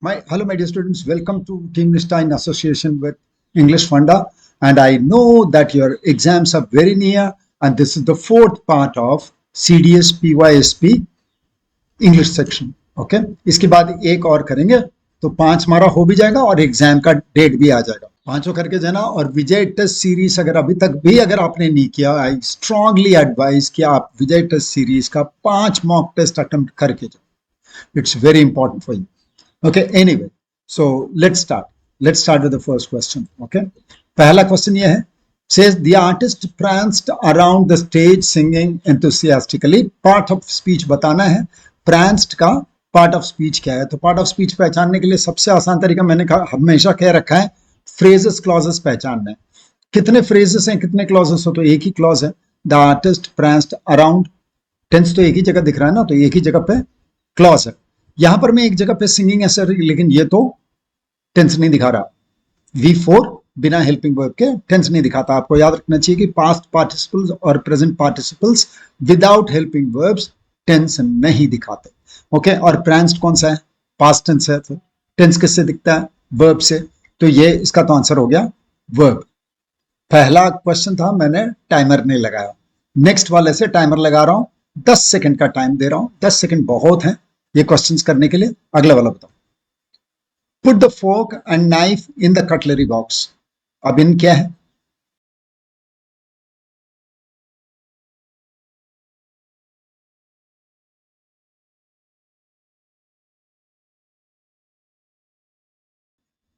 Hello, my dear students. Welcome to Team Nista in association with English Funda. And I know that your exams are very near, and this is the fourth part of CDS PYSP English section. Okay, इसके बाद एक और करेंगे तो 5 हमारा हो भी जाएगा और एग्जाम का डेट भी आ जाएगा। पांचों करके जाना। और विजय टेस्ट सीरीज अगर अभी तक भी अगर आपने नहीं किया, आई स्ट्रांगली एडवाइज कि आप विजय टेस्ट सीरीज का 5 मॉक टेस्ट अटेम्प्ट करके जाओ। It's very important for you. Okay, anyway, so let's start. Let's start with the first question. Okay, पहला क्वेश्चन ये है, says the artist pranced around the stage singing enthusiastically. Part of speech बताना है। pranced का part of speech क्या है? तो part of speech पहचानने के लिए सबसे आसान तरीका मैंने हमेशा कह रखा है, phrases clauses पहचानना है। कितने phrases हैं, कितने clauses हो? तो एक ही clause है, the artist pranced around। Tense तो एक ही जगह दिख रहा है ना, तो एक ही जगह पे clause है। यहां पर मैं एक जगह पे सिंगिंग ऐसे, लेकिन ये तो टेंस नहीं दिखा रहा। V4 बिना हेल्पिंग वर्ब के टेंस नहीं दिखाता। आपको याद रखना चाहिए कि पास्ट पार्टिसिपल्स और present participles without helping verbs tense नहीं दिखाते। ओके, और प्रांस्ड कौन सा है? पास्ट टेंस है। तो टेंस किससे दिखता है? वर्ब से। तो ये इसका तो आंसर हो गया वर्ब। पहला क्वेश्चन था, मैंने टाइमर नहीं लगाया। नेक्स्ट वाले से टाइमर लगा रहा हूं, 10 सेकंड का टाइम दे रहा हूं। 10 सेकंड बहुत है ये क्वेश्चंस करने के लिए। अगला वाला बताओ। Put the fork and knife in the cutlery box. अब इन क्या है?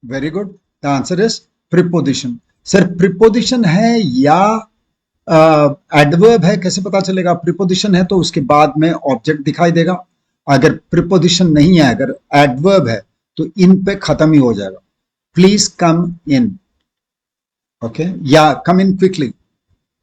Very good, the answer is preposition. Sir preposition है या एडवर्ब है, कैसे पता चलेगा? प्रीपोजिशन है तो उसके बाद में ऑब्जेक्ट दिखाई देगा। अगर प्रीपोजिशन नहीं है, अगर एडवर्ब है तो इन पे खत्म ही हो जाएगा। प्लीज कम इन, ओके, या कम इन क्विकली।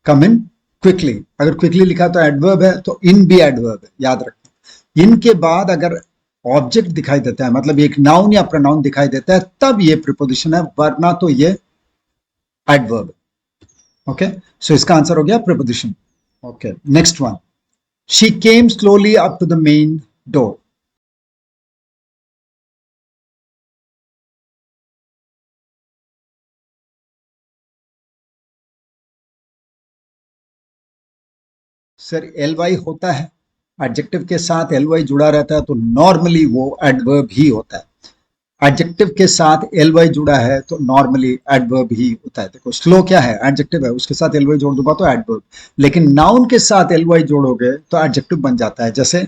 कम इन क्विकली, अगर क्विकली लिखा तो एडवर्ब है, तो इन भी एडवर्ब है, याद रखना। इनके बाद अगर ऑब्जेक्ट दिखाई देता है, मतलब एक नाउन या प्रोनाउन दिखाई देता है, तब ये प्रीपोजिशन है, वरना तो ये एडवर्ब। ओके, सो इसका आंसर हो गया preposition. Okay, next one. She came slowly up to the main door. Sir L Y होता है, एडजेक्टिव के साथ एल वाई जुड़ा रहता है तो नॉर्मली वो एडवर्ब ही होता है। एडजेक्टिव के साथ एल वाई जुड़ा है तो नॉर्मली एडवर्ब ही होता है। देखो स्लो क्या है? एडजेक्टिव है, उसके साथ एल वाई जोड़ दूंगा तो एडवर्ब। लेकिन नाउन के साथ एल वाई जोड़ोगे तो एडजेक्टिव बन जाता है। जैसे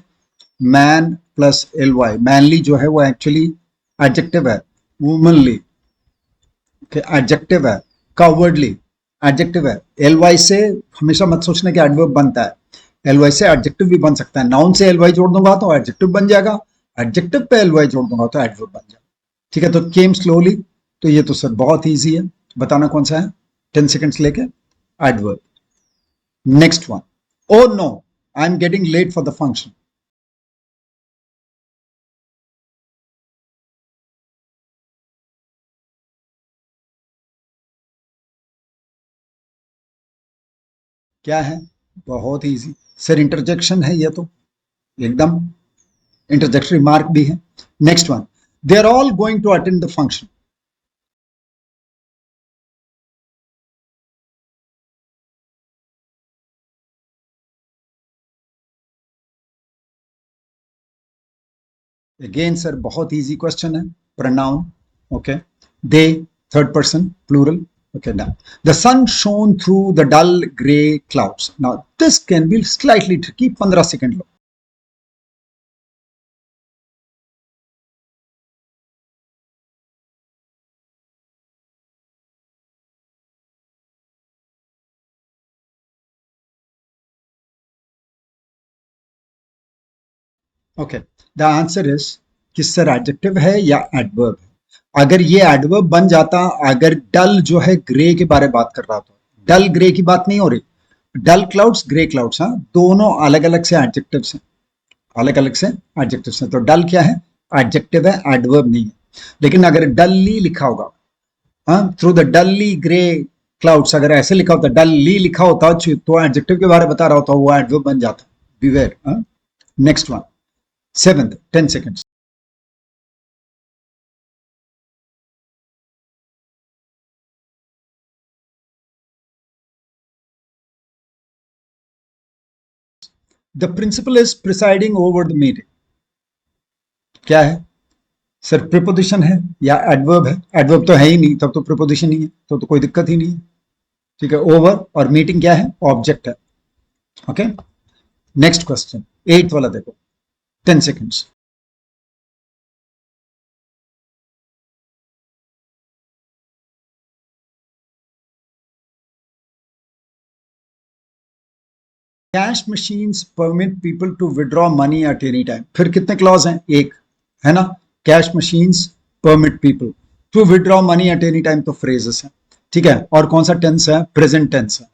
man plus L Y, manly जो है वो एक्चुअली एडजेक्टिव है। वुमनली एडजेक्टिव है। कवर्डली एडजेक्टिव है। एल वाई से हमेशा मत सोचने कि एडवर्ब बनता है। एल वाई से एडजेक्टिव भी बन सकता है। नाउन से एल वाई जोड़ दूंगा तो एडजेक्टिव बन जाएगा, एडजेक्टिव पे एल वाई जोड़ दूंगा तो एडवर्ब बन जाएगा। ठीक है, तो केम स्लोली, तो ये तो सर बहुत इजी है, बताना कौन सा है? 10 सेकंड्स लेके adverb. Next one. Oh no, I am getting late for the function. क्या है? बहुत इजी सर, इंटरजेक्शन है ये तो, एकदम इंटरजेक्टरी मार्क भी है। Next one. They are all going to attend the function. Again sir बहुत इजी क्वेश्चन है। Pronoun, okay, they, third person plural. Okay, now the sun shone through the dull gray clouds. Now this can be slightly tricky. 15 second low. Okay, the answer is कि sir adjective है या adverb है। अगर ये adverb बन जाता, अगर डल जो है ग्रे के बारे में बात कर रहा था, डल ग्रे की बात नहीं हो रही। डल क्लाउड्स, ग्रे क्लाउड्स, हाँ, दोनों अलग अलग से एडजेक्टिव्स हैं, अलग अलग से एडजेक्टिव्स हैं। तो डल क्या है? एडजेक्टिव है, एडवर्ब नहीं है। लेकिन अगर डलली लिखा होगा, हाँ, थ्रू द डलली ग्रे क्लाउड्स, अगर ऐसे लिखा होता, डलली लिखा होता तो एडजेक्टिव के बारे में बता रहा होता, वो एडवर्ब बन जाता। Beware. Next one, seventh, 10 seconds. The principal is presiding over the meeting, क्या है सर? प्रिपोजिशन है या एडवर्ब है? एडवर्ब तो है ही नहीं, तब तो प्रिपोजिशन ही है, तो कोई दिक्कत ही नहीं है। ठीक है, ओवर और मीटिंग क्या है? ऑब्जेक्ट है। ओके, नेक्स्ट क्वेश्चन, 8th वाला देखो, 10 seconds. Cash machines permit people to withdraw money at any time. फिर कितने क्लॉज हैं? एक है ना, cash machines permit people to withdraw money at any time, तो फ्रेजेस है। ठीक है, और कौन सा टेंस है? प्रेजेंट टेंस है।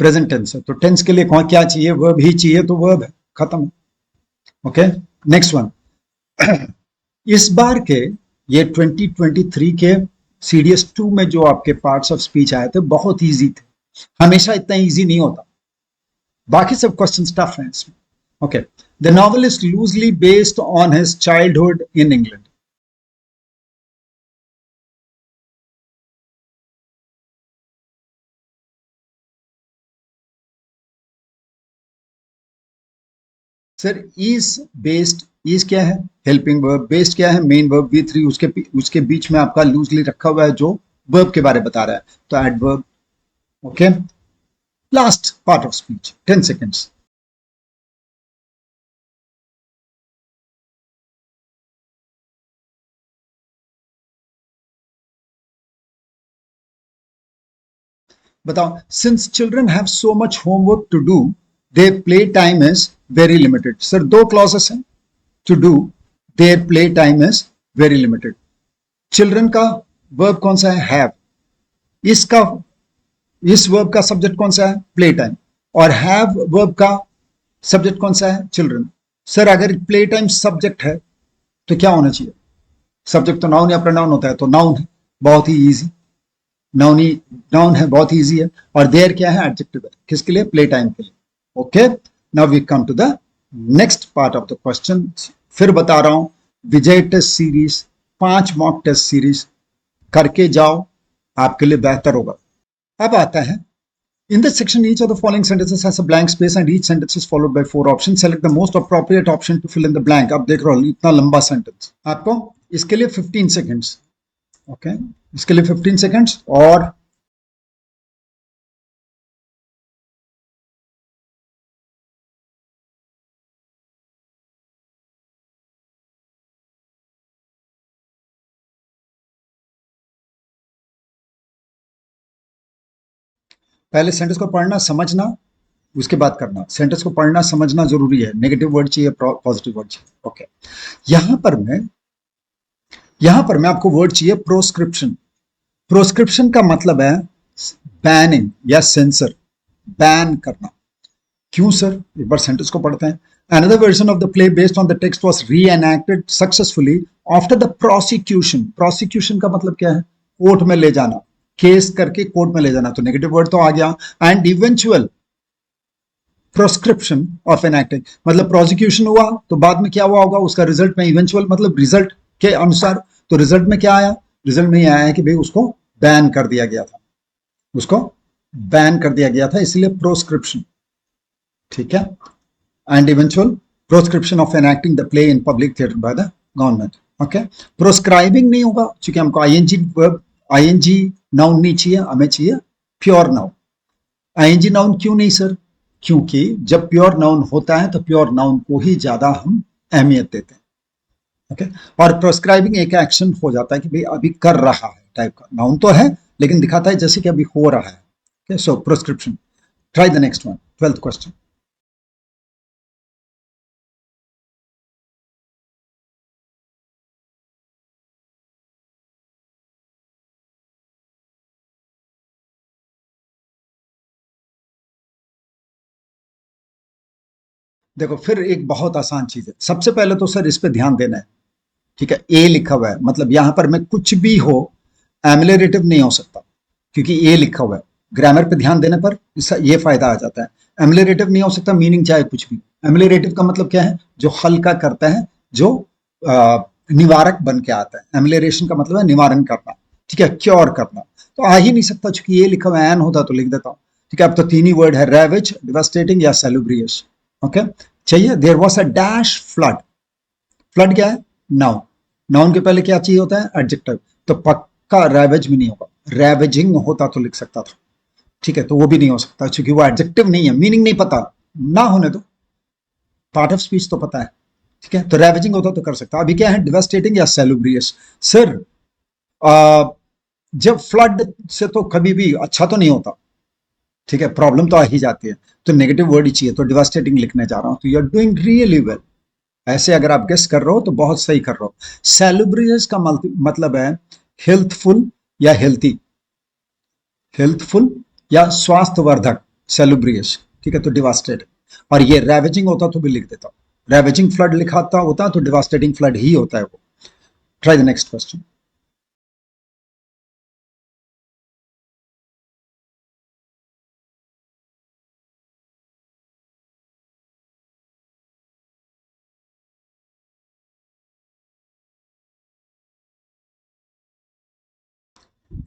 प्रेजेंट टेंस है, तो टेंस के लिए कौन क्या चाहिए? वर्ब ही चाहिए, तो वर्ब है, खत्म। Okay, next one. इस बार के ये 2023 के CDS 2 में जो आपके पार्ट्स ऑफ स्पीच आए थे बहुत इजी थे, हमेशा इतना इजी नहीं होता, बाकी सब क्वेश्चन टफ हैं इसमें। Okay, the novel is loosely based on his childhood in England. Sir is based, is क्या है? Helping verb. बेस्ड क्या है? मेन वर्ब V3, उसके बीच में आपका लूजली रखा हुआ है जो वर्ब के बारे में बता रहा है, तो adverb. Okay, last part of speech, 10 seconds. बताओ, since children have so much homework to do, their play time is very limited. Sir दो क्लॉजेस हैं, to do, their play time is very limited. Children का verb कौन सा है? Have. इसका, इस verb का सब्जेक्ट कौन सा है? Play time. और हैव वर्ब का सब्जेक्ट कौन सा है? चिल्ड्रन। सर अगर प्ले टाइम सब्जेक्ट है तो क्या होना चाहिए? सब्जेक्ट तो नाउन या प्रोनाउन होता है, तो नाउन है, बहुत ही इजी। नाउन ही, नाउन है, बहुत ही इजी है। और देयर क्या है? एडजेक्टिव है, किसके लिए? प्ले टाइम के लिए। Okay, now we come to the next part of the question. फिर बता रहा हूं, Vijay test series 5 mock test series करके जाओ, आपके लिए बेहतर होगा। अब आता है, in this section each of the following sentences has a blank space and each sentence is followed by 4 options. Select the most appropriate option to fill in the blank. अब देख रहे हो इतना लंबा सेंटेंस, आपको इसके लिए 15 सेकेंड्स। ओके, इसके लिए 15 सेकेंड्स। और पहले सेंटेंस को पढ़ना समझना, उसके बाद करना। सेंटेंस को पढ़ना समझना जरूरी है, नेगेटिव वर्ड चाहिए, पॉजिटिव वर्ड चाहिए। ओके, यहां पर मैं आपको वर्ड चाहिए प्रोस्क्रिप्शन। प्रोस्क्रिप्शन का मतलब है बैनिंग या सेंसर, बैन करना। क्यों सर? एक बार सेंटेंस को पढ़ते हैं। Another version of the play based on the text was reenacted successfully after the prosecution. Prosecution का मतलब क्या है? कोर्ट में ले जाना, केस करके कोर्ट में ले जाना, तो नेगेटिव वर्ड तो आ गया। And eventual proscription of an acting, मतलब प्रोसिक्यूशन हुआ तो बाद में क्या हुआ होगा? उसका रिजल्ट में, इवेंचुअल मतलब रिजल्ट के अनुसार। तो रिजल्ट में क्या आया? रिजल्ट में आया है कि भाई उसको बैन कर दिया गया था, उसको बैन कर दिया गया था, इसलिए प्रोस्क्रिप्शन। ठीक है, and eventual proscription of enacting the play in public theater by the government. Okay, proscribing नहीं होगा क्योंकि हमको ing नाउन नहीं चाहिए, हमें चाहिए प्योर नाउन। ing नाउन क्यों नहीं सर? क्योंकि जब प्योर नाउन होता है तो प्योर नाउन को ही ज्यादा हम अहमियत देते हैं। ओके, और प्रोस्क्राइबिंग एक एक्शन हो जाता है कि भाई अभी कर रहा है टाइप का, नाउन तो है लेकिन दिखाता है जैसे कि अभी हो रहा है। Okay, so proscription. Try the next one, 12th question. देखो फिर एक बहुत आसान चीज है, सबसे पहले तो सर इस पे ध्यान देना है। ठीक है, ए लिखा हुआ है, मतलब यहां पर मैं कुछ भी हो एमिलेटिव नहीं हो सकता क्योंकि ए लिखा हुआ है। ग्रामर पे ध्यान देने पर इसका ये फायदा आ जाता है। एमिलेटिव नहीं हो सकता, मीनिंग चाहे कुछ भी। एमिलेटिव का मतलब क्या है? जो हल्का करता है, जो निवारक बन के आता है। एमिलेशन का मतलब है निवारण करना, ठीक है, क्योर करना। तो आ ही नहीं सकता क्योंकि ये लिखा हुआ एन होता तो लिख देता हूं। ठीक है, अब तो तीन ही वर्ड है, रेविज, डिवास्टेटिंग या सेलुब्रियस। ओके चाहिए. There was a dash flood. Flood क्या है? नाउन. नाउन के पहले क्या चाहिए होता है? एडजेक्टिव. तो पक्का रैवेज भी नहीं होगा. रैवेजिंग होता तो लिख सकता था. ठीक है, तो वो भी नहीं हो सकता क्योंकि वो एडजेक्टिव नहीं है. मीनिंग नहीं पता ना होने दो, पार्ट ऑफ स्पीच तो पता है. ठीक है, तो रैवेजिंग होता तो कर सकता. अभी क्या है? डिवास्टेटिंग या सेलुब्रियस. सर जब फ्लड से तो कभी भी अच्छा तो नहीं होता. ठीक है, प्रॉब्लम तो आ ही जाती है. तो नेगेटिव वर्ड ही चाहिए. तो डिवास्टेटिंग लिखने जा रहा हूं. तो you are doing really well. ऐसे अगर आप गेस कर रहे हो तो बहुत सही कर रहे हो. सेलुब्रियस का मतलब है हेल्थफुल या हेल्थी. हेल्थफुल या स्वास्थ्यवर्धक. सेलुब्रियस. ठीक है, तो डिवास्टेड. और ये रेवेजिंग होता तो भी लिख देता. रेवेजिंग फ्लड लिखाता होता तो डिवास्टेटिंग फ्लड ही होता है वो. Try the next question.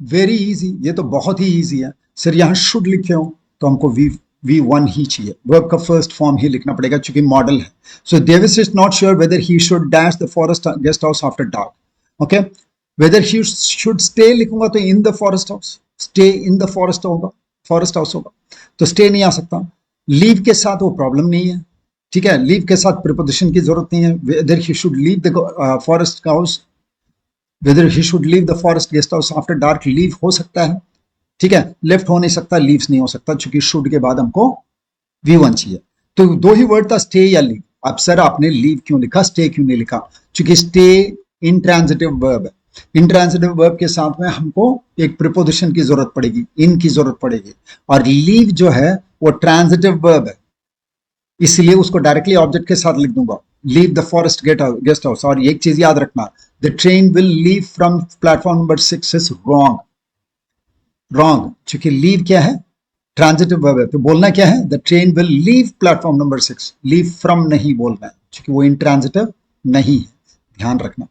Very easy. ये तो बहुत ही इजी है. सर यहाँ शुड लिखे हो तो हमको V1 ही चाहिए. वर्ब का फर्स्ट फॉर्म ही लिखना पड़ेगा क्योंकि मॉडल है. So Davis is not sure whether he should dash the forest guest house after dark. Okay, whether he should stay लिखूंगा तो in the forest house. Stay in the forest होगा. Forest house होगा तो stay नहीं आ सकता. Leave के साथ वो प्रॉब्लम नहीं है. ठीक है, लीव के साथ प्रिपोजिशन की जरूरत नहीं है. Weather he should leave the forest house, weather he should leave the forest guest house after dark. Leave हो सकता है. ठीक है, लेफ्ट हो नहीं सकता, लीव्स नहीं हो सकता क्योंकि शुड के बाद हमको V1 चाहिए. तो दो ही वर्ड था, स्टे या लीव. अब सर आपने लीव क्यों लिखा, स्टे क्यों नहीं लिखा? क्योंकि स्टे इंट्रांजिटिव वर्ब है. इंट्रांजिटिव वर्ब के साथ में हमको एक प्रिपोजिशन की जरूरत पड़ेगी, इन की जरूरत पड़ेगी. और लीव जो है वो ट्रांजिटिव वर्ब है, इसलिए उसको डायरेक्टली ऑब्जेक्ट के साथ लिख दूंगा. Leave the forest guest house. और एक चीज याद रखना, the train will leave from platform number 6 is wrong. Wrong क्योंकि लीव क्या है? ट्रांजिटिव वर्ब है. तो बोलना क्या है? The train will leave platform number 6. Leave from नहीं बोलना है क्योंकि वो इंट्रांजिटिव नहीं है. ध्यान रखना.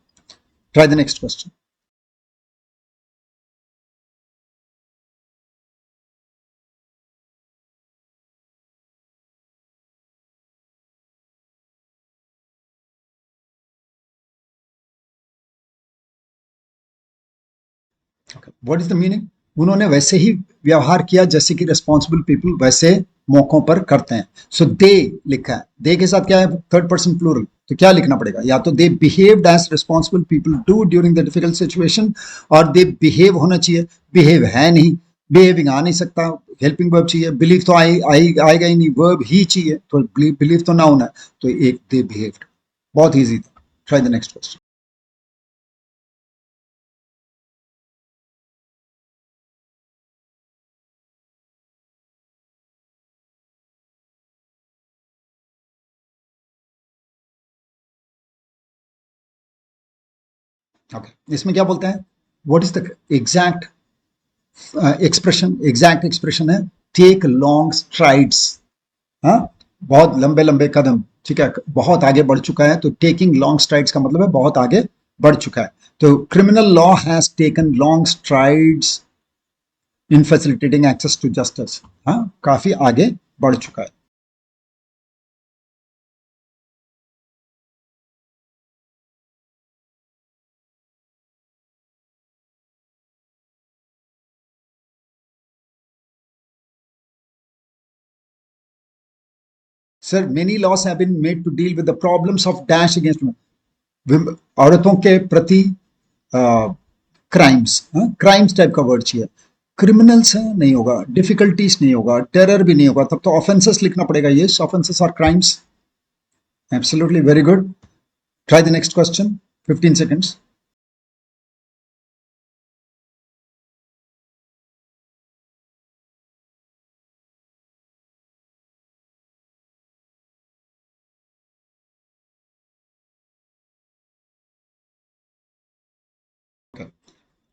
Try the next question. What is the meaning? उन्होंने वैसे ही व्यवहार किया जैसे कि रिस्पॉन्सिबल पीपल वैसे मौकों पर करते हैं. सो दे लिखा है. दे के साथ क्या है? Third person plural. तो क्या लिखना पड़ेगा? या तो they behaved as responsible people do during the difficult situation, और दे बिहेव होना चाहिए. बिहेव है नहीं, बिहेविंग आ नहीं सकता. हेल्पिंग वर्ब चाहिए. बिलीव तो आएगा ही नहीं, वर्ब ही चाहिए. तो बिलीव तो नाउन है. तो एक दे बिहेव्ड. बहुत ईजी था. Try the next question. Okay, इसमें क्या बोलते हैं? What is the exact expression? Exact expression है टेक लॉन्ग स्ट्राइड्स. हाँ, बहुत लंबे लंबे कदम. ठीक है, बहुत आगे बढ़ चुका है. तो टेकिंग लॉन्ग स्ट्राइड्स का मतलब है बहुत आगे बढ़ चुका है. तो criminal law has taken long strides in facilitating access to justice. हाँ, काफी आगे बढ़ चुका है. Sir many laws have been made to deal with the problems of dash against औरतों के प्रति क्राइम्स. क्राइम्स टाइप का वर्ड चाहिए. क्रिमिनल्स है नहीं होगा, डिफिकल्टीज नहीं होगा, टेरर भी नहीं होगा. तब तो ऑफेंसेस लिखना पड़ेगा. ये ऑफेंसेस और crimes. Absolutely very good. Try the next question. 15 seconds.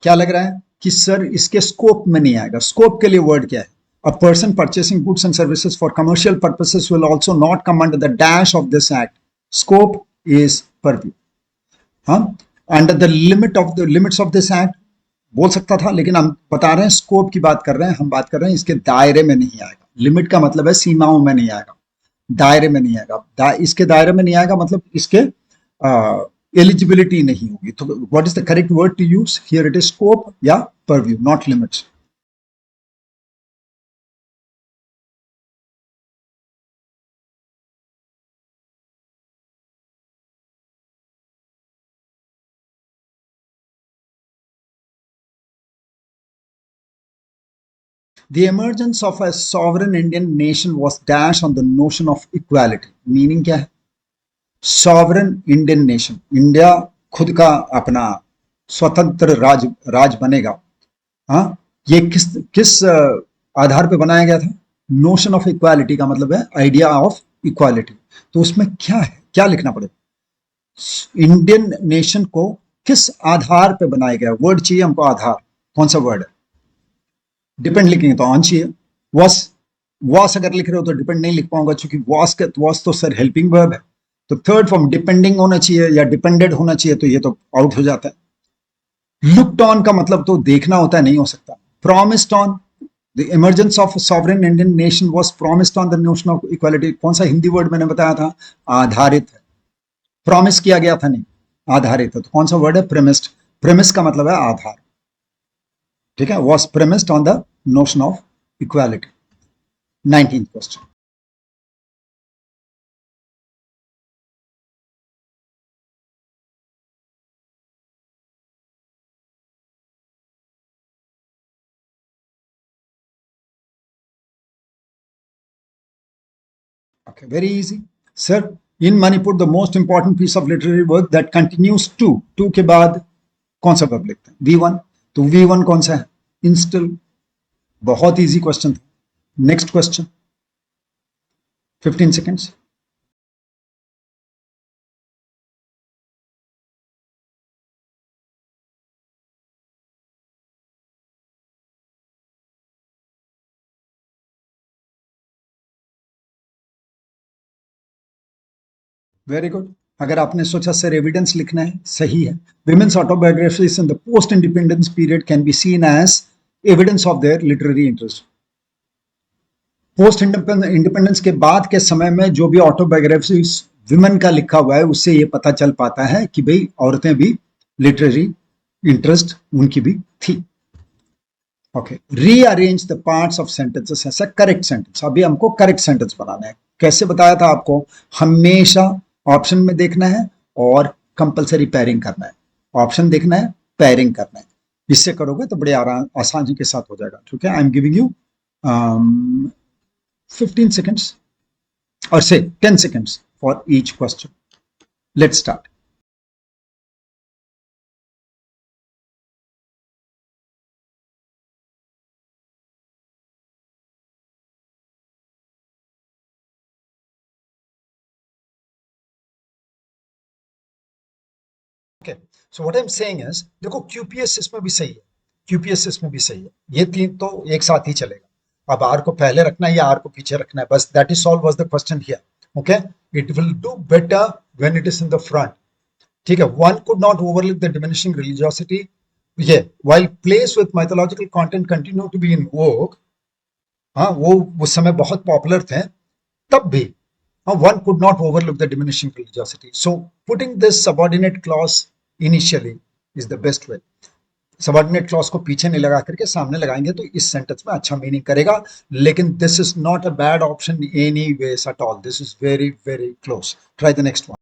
क्या लग रहा है कि सर इसके स्कोप में नहीं आएगा? स्कोप के लिए वर्ड क्या है? A person purchasing goods and services for commercial purposes will also not come under the dash of this act. Scope is purview. हाँ, under the limits of this act बोल सकता था, लेकिन हम बता रहे हैं स्कोप की बात कर रहे हैं. हम बात कर रहे हैं इसके दायरे में नहीं आएगा. लिमिट का मतलब है सीमाओं में नहीं आएगा. दायरे में नहीं आएगा। इसके दायरे में नहीं आएगा मतलब इसके एलिजिबिलिटी नहीं होगी। तो what is the correct word to use here? It is scope or purview, not limits. The emergence of a sovereign Indian nation was dashed on the notion of equality. Meaning क्या है? Sovereign Indian nation, India खुद का अपना स्वतंत्र राज बनेगा। हाँ, ये किस किस आधार पे बनाया गया था? नोशन ऑफ इक्वालिटी का मतलब है आइडिया ऑफ इक्वालिटी। तो उसमें क्या है, क्या लिखना पड़ेगा? इंडियन नेशन को किस आधार पे बनाया गया? वर्ड चाहिए हमको, आधार। कौन सा वर्ड है? डिपेंड लिखेंगे तो ऑन चाहिए। वॉस, वॉस अगर लिख रहे हो तो डिपेंड नहीं लिख पाऊंगा, क्योंकि वॉस तो सर हेल्पिंग वर्ब है। तो थर्ड फॉर्म डिपेंडिंग होना चाहिए या डिपेंडेड होना चाहिए, तो ये तो आउट हो जाता है। लुक्ड ऑन का मतलब तो देखना होता है, नहीं हो सकता। Promised on, the emergence of sovereign Indian nation was promised on the notion of equality. कौन सा हिंदी वर्ड मैंने बताया था? आधारित है। प्रॉमिस किया गया था नहीं, आधारित है। तो कौन सा वर्ड है? प्रेमिस्ड। प्रेमिस का मतलब है आधार। ठीक है, was premised on the notion of equality. 19th question. Okay, very easy. Sir, in Manipur, the most important piece of literary work that continues to के बाद कौन सा वर्ब लिखते हैं? V1। तो V1 कौन सा है? इंस्टिल। बहुत इजी क्वेश्चन था। Next question, 15 seconds. Very good. अगर आपने सोचा सर एविडेंस लिखना है, सही है। Women's autobiographies in the post independence period can be seen as evidence of their literary interest. Post independence के बाद के समय में जो भी ऑटोबायोग्राफीज विमेन का लिखा हुआ है, उससे ये पता चल पाता है कि भाई औरतें भी लिटरेरी इंटरेस्ट उनकी भी थी। Okay, rearrange the parts of sentences ऐसा करेक्ट सेंटेंस। अभी हमको करेक्ट सेंटेंस बनाना है। कैसे बताया था आपको? हमेशा ऑप्शन में देखना है और कंपलसरी पैरिंग करना है। ऑप्शन देखना है, पैरिंग करना है। इससे करोगे तो बड़े आसानी के साथ हो जाएगा। ठीक है, आई am giving you 15 seconds or say 10 seconds for each question. Let's start. Okay, so what I'm saying is, देखो QPS इसमें भी सही है, QPS इसमें भी सही है। ये तीन तो एक साथ ही चलेगा। अब R को पहले रखना है या R को पीछे रखना है, बस that is all was the question here. Okay, it will do better when it is in the front. ठीक है, one could not overlook the diminishing religiosity. Yeah, while plays with mythological content continue to be in vogue, हाँ वो उस समय बहुत popular थे, तब भी one could not overlook the diminishing religiosity. So putting this subordinate clause initially is the best way. Subordinate clause को पीछे नहीं लगा करके सामने लगाएंगे तो इस सेंटेंस में अच्छा मीनिंग करेगा। लेकिन this is not a bad option any ways at all. This is very very close. Try the next one.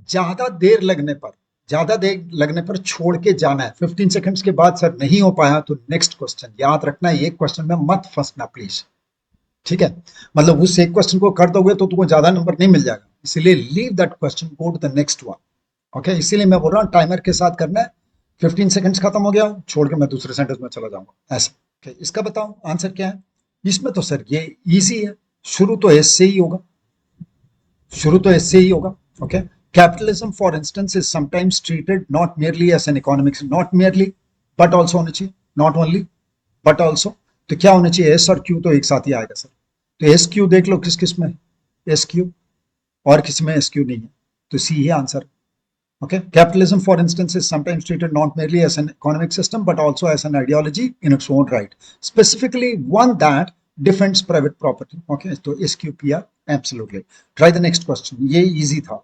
ज्यादा देर लगने पर, ज्यादा देर लगने पर छोड़ के जाना है। 15 सेकंड्स के बाद सर नहीं हो पाया तो नेक्स्ट क्वेश्चन। याद रखना, ये क्वेश्चन में मत फंसना प्लीज। ठीक है, मतलब उस एक क्वेश्चन को कर दोगे तो तुमको ज्यादा नंबर नहीं मिल जाएगा, इसीलिए leave that question, go to the next one. Okay, इसीलिए मैं बोल रहा हूँ टाइमर के साथ करना है। 15 सेकंड्स खत्म हो गया, छोड़ के मैं दूसरे सेंटेंस में चला जाऊंगा ऐसा। okay, इसका बताओ आंसर क्या है? इसमें तो सर ये इजी है, शुरू तो एस से ही होगा, शुरू तो एस से ही होगा। Okay, capitalism for instance is sometimes treated not merely as an economics, not merely but also होना चाहिए, नॉट ओनली बट ऑल्सो। तो क्या होना चाहिए? एस और क्यू तो एक साथ ही आएगा सर। तो एस क्यू देख लो किस किस में। एस क्यू, और किसी में एस क्यू नहीं है, तो सी ही answer. Okay, capitalism, for instance, is sometimes treated not merely as an economic system but also as an ideology in its own right, specifically one that defends private property. Okay, so SQPR, absolutely. Try the next question. ये easy था.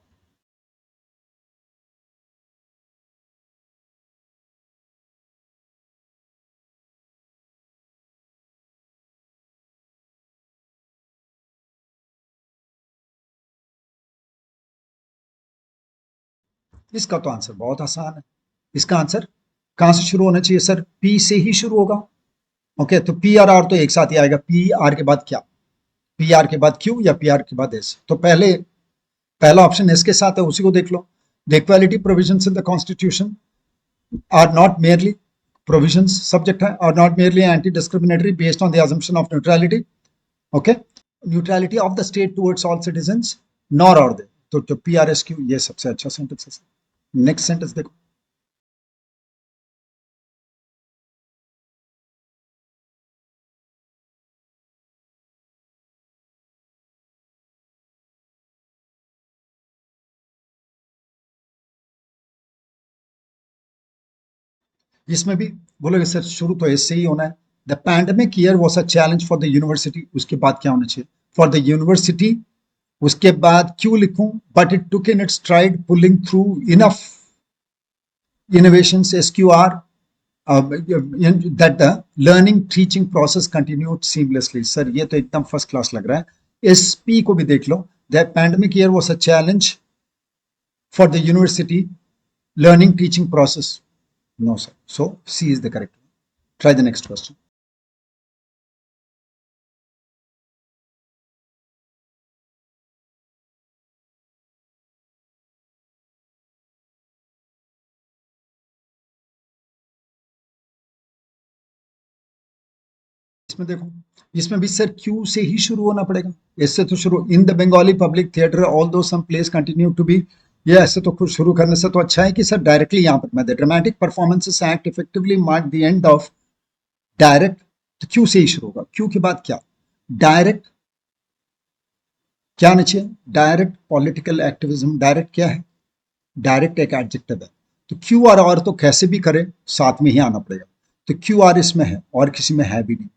इसका तो answer बहुत आसान है. इसका answer कहां से शुरू होना चाहिए सर? पी से ही शुरू होगा. ओके, तो पी और आर तो एक साथ ही आएगा. पी आर के बाद क्या? पी आर के बाद क्यू या पी आर के बाद एस? तो पहला ऑप्शन एस के साथ है, उसी को देख लो. The equality provisions in the constitution are not merely provisions subject are not merely anti-discriminatory based on the assumption of neutrality. Okay, neutrality of the state towards all citizens, nor are they. तो PRSQ ये सबसे अच्छा sentence है. Next sentence देखो. इसमें भी बोलोगे sir शुरू तो इससे ही होना है. The pandemic year was a challenge for the university, उसके बाद क्या होना चाहिए? फॉर द यूनिवर्सिटी, उसके बाद क्यों लिखूं? But it took in its STRIDE pulling through enough innovations SQR, that the learning teaching process continued seamlessly. Sir ये तो एकदम फर्स्ट क्लास लग रहा है. SP को भी देख लो. The pandemic year was a challenge for the university learning teaching process. No sir, so C is the correct one. Try the next question. इसमें देखो, इसमें भी सर क्यू से ही शुरू होना पड़ेगा. इससे तो शुरू, in the Bengali public theatre although some plays continue to be, ये ऐसे तो कुछ शुरू करने से तो अच्छा है कि सर डायरेक्टली यहाँ पर मैं the dramatic performances act effectively mark the end of direct. तो क्यू से ही शुरू होगा. क्यू के बाद क्या? डायरेक्ट क्या आना चाहिए? Direct political activism. डायरेक्ट क्या है? डायरेक्ट एक एडजेक्टिव है. तो क्यू आर तो कैसे भी करे साथ में ही आना पड़ेगा. तो क्यू आर इसमें है और किसी में है भी नहीं,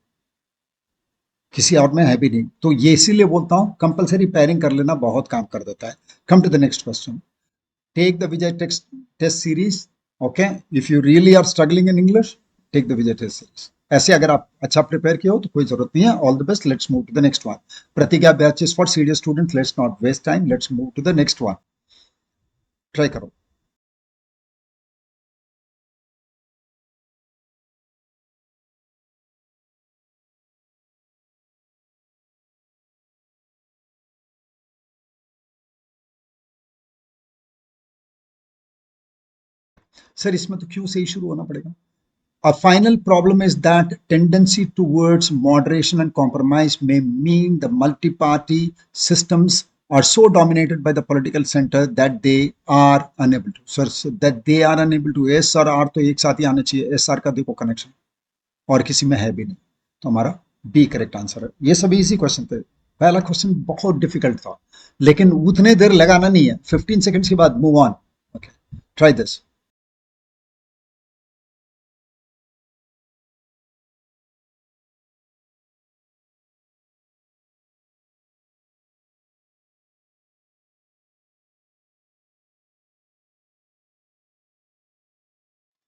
किसी और में है भी नहीं. तो ये इसीलिए बोलता हूं कंपलसरी पेयरिंग कर लेना बहुत काम कर देता है. Come to the next question. Take the Vijay test series. Okay, if you really are struggling in English, take the Vijay test series. ऐसे अगर आप अच्छा प्रिपेयर किए हो तो कोई जरूरत नहीं है. All the best. Let's move to the next one. Pratigya batches for serious students. Let's not waste time. Let's move to the next one. Try करो. सर इसमें तो क्यू से ही शुरू होना पड़ेगा. A final problem is that tendency towards moderation and compromise may mean the multi-party systems are so dominated by the political center that they are unable to. Sir, that they are unable to. S और R तो एक साथ ही आना चाहिए. SR का देखो connection, और किसी में है भी नहीं. तो हमारा B करेक्ट आंसर है. ये सभी इसी क्वेश्चन थे. पहला क्वेश्चन बहुत डिफिकल्ट था, लेकिन उतने देर लगाना नहीं है. 15 सेकंड्स के बाद move on. Okay, try this.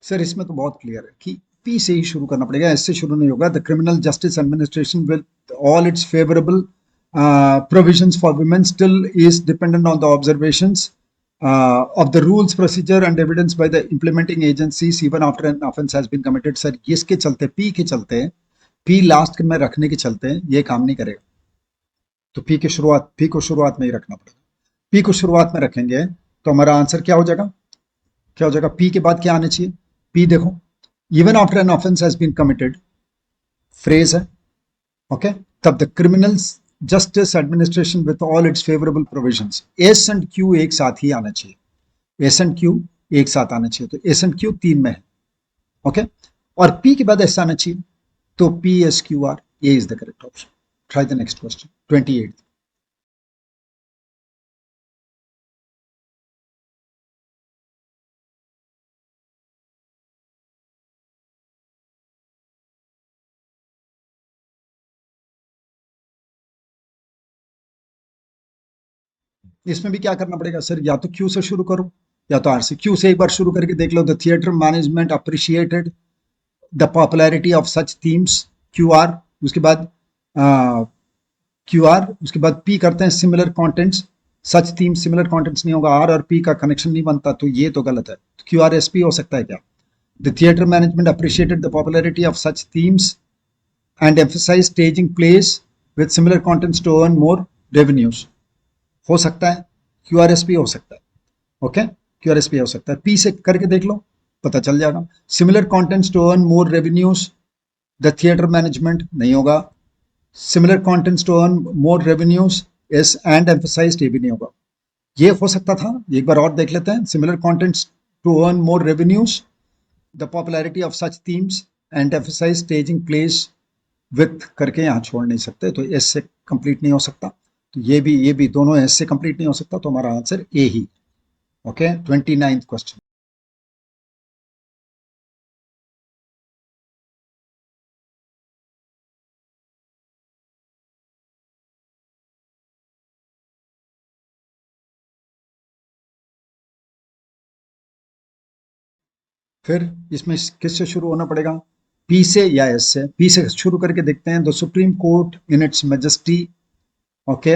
Sir इसमें तो बहुत क्लियर है कि पी से ही शुरू करना पड़ेगा, इससे शुरू नहीं होगा. The criminal justice administration with all its favourable provisions for women still is dependent on the observations of the rules, procedure and evidence by the implementing agencies even after an offense has been committed. Sir इसके चलते, P के चलते, P last में रखने के चलते ये काम नहीं करेगा. तो पी को शुरुआत में ही रखना पड़ेगा. पी को शुरुआत में रखेंगे तो हमारा आंसर क्या हो जाएगा? क्या हो जाएगा? पी के बाद क्या आना चाहिए? पी देखो, even after an offence has been committed, phrase है. ओके, तब the criminal justice administration with all its favourable provisions. S and Q एक साथ ही आना चाहिए. एस एंड क्यू एक साथ आना चाहिए. तो एस एंड क्यू तीन में है. ओके, और पी के बाद एस आना चाहिए. तो P S Q R, A is the correct option. Try the next question. 28. इसमें भी क्या करना पड़ेगा सर, या तो क्यू से शुरू करो या तो आर से। क्यू से एक बार शुरू करके देख लो, the theatre management appreciated the popularity of such themes, Q R. उसके बाद क्यू आर, उसके बाद पी करते हैं similar contents, such theme similar contents नहीं होगा, आर और पी का कनेक्शन नहीं बनता, तो ये तो गलत है। क्यू आर एस पी हो सकता है क्या? The theatre management appreciated the popularity of such themes and emphasize staging plays with similar contents to earn more revenues, हो सकता है। क्यू आर एस पी हो सकता है। Okay, Q R S P हो सकता है। पी से करके देख लो, पता चल जाएगा। Similar contents to earn more revenues, the theatre management नहीं होगा। Similar contents to earn more revenues S and emphasised, ये भी नहीं होगा। ये हो सकता था, एक बार और देख लेते हैं। Similar contents to earn more revenues, the popularity of such themes and emphasise staging place with करके यहाँ छोड़ नहीं सकते, तो एस से कंप्लीट नहीं हो सकता। तो ये भी दोनों एस से कंप्लीट नहीं हो सकता, तो हमारा answer A he. Okay, 29th question. फिर इसमें किससे शुरू होना पड़ेगा? पी से या एस से? पी से शुरू करके देखते हैं। The supreme court in its majesty, okay,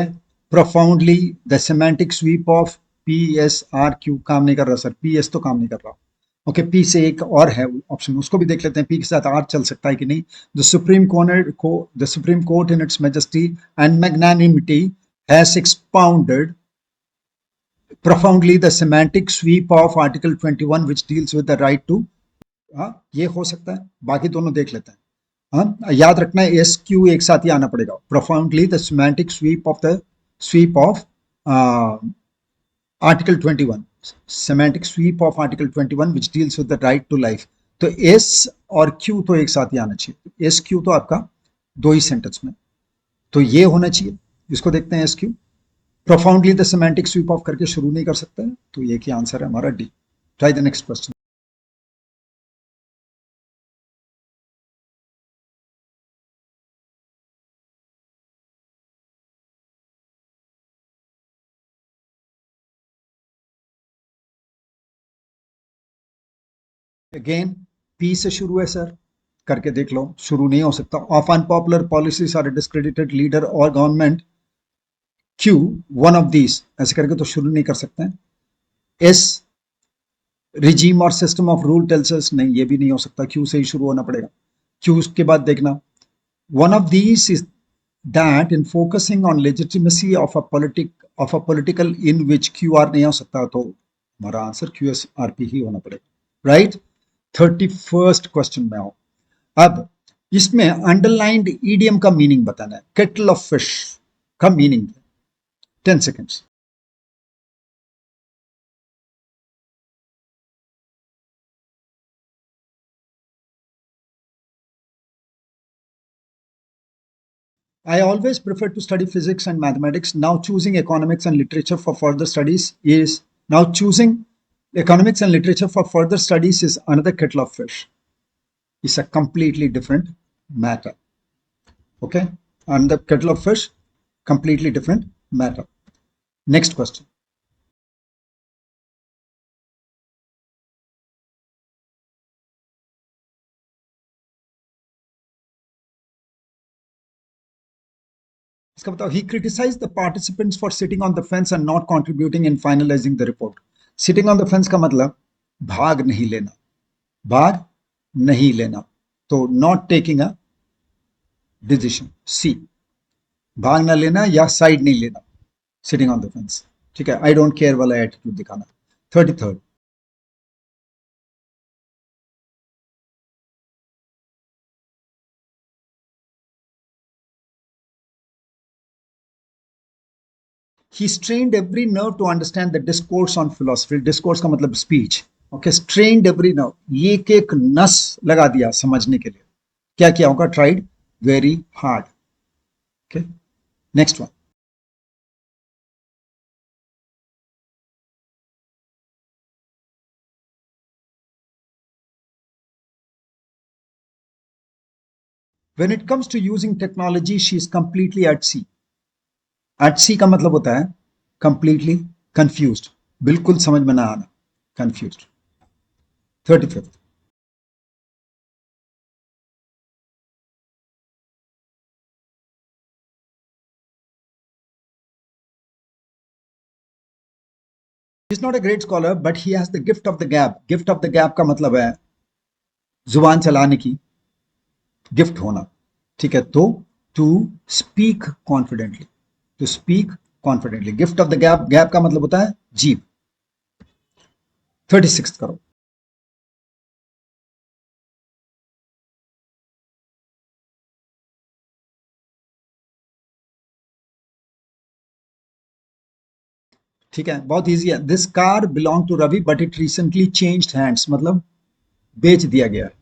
profoundly, the semantic sweep of P S R Q काम नहीं कर रहा सर, पी एस तो काम नहीं कर रहा। ओके, पी से एक और है ऑप्शन, उसको भी देख लेते हैं, पी के साथ आर चल सकता है कि नहीं। The supreme court in its majesty and magnanimity has expounded profoundly the semantic sweep of Article 21 which deals with the right to, हाँ ये हो सकता है। बाकी दोनों देख लेते हैं। हाँ, याद रखना है एस क्यू एक साथ ही आना पड़ेगा। Profoundly the semantic sweep of article 21, semantic sweep of article 21 which deals with the right to life. तो एस और क्यू तो एक साथ ही आना चाहिए। एस क्यू तो आपका दो ही सेंटेंस में, तो ये होना चाहिए। इसको देखते हैं S Q. Profoundly the semantic sweep of करके शुरू नहीं कर सकते हैं, तो ये क्या आंसर है हमारा D. Try the next question. Again P से शुरू है सर, करके देख लो, शुरू नहीं हो सकता। Of unpopular policies or discredited leader और government, Q one of these, ऐसे करके तो शुरू नहीं कर सकते हैं। एस रिजीम और system of rule tells us, नहीं ये भी नहीं हो सकता, क्यू से ही शुरू होना पड़ेगा। क्यू के बाद देखना, one of these is that in focusing on legitimacy of a political in which Q R नहीं हो सकता, तो हमारा answer Q S R P ही होना पड़ेगा, राइट। 31st क्वेश्चन में आओ। अब इसमें अंडरलाइंड ईडियम का मीनिंग बताना है। केटल ऑफ फिश का meaning, 10 seconds। I always prefer to study physics and mathematics. Now choosing economics and literature for further studies is now choosing economics and literature for further studies is another kettle of fish. It's a completely different matter. Okay, and the kettle of fish, completely different matter. Next question. इसका बताओ। He criticized the participants for sitting on the fence and not contributing in finalizing the report. Sitting on the fence का मतलब भाग नहीं लेना, भाग नहीं लेना, तो not taking a decision, सी, भाग ना लेना या साइड नहीं लेना, सिटिंग ऑन द फेंस। ठीक है, आई डोंट केयर वाला एटीट्यूड दिखाना। 33rd, he strained every nerve to understand the discourse on philosophy। Discourse का मतलब speech. Okay, strained every nerve, एक एक नस लगा दिया समझने के लिए। क्या किया होगा? Tried very hard. Okay, next one. When it comes to using technology, she is completely at sea। At sea का मतलब होता है कंप्लीटली कंफ्यूज्ड, बिल्कुल समझ में ना आना, confused. 35th, he is not a great scholar but he has the gift of the gap। Gift of the gap का मतलब है जुबान चलाने की गिफ्ट होना, ठीक है। तो to speak confidently, to speak confidently, gift of the gap, gap का मतलब होता है जीभ। 36 करो। ठीक है, बहुत इजी है। This car belong to Ravi but it recently changed hands, मतलब बेच दिया गया है।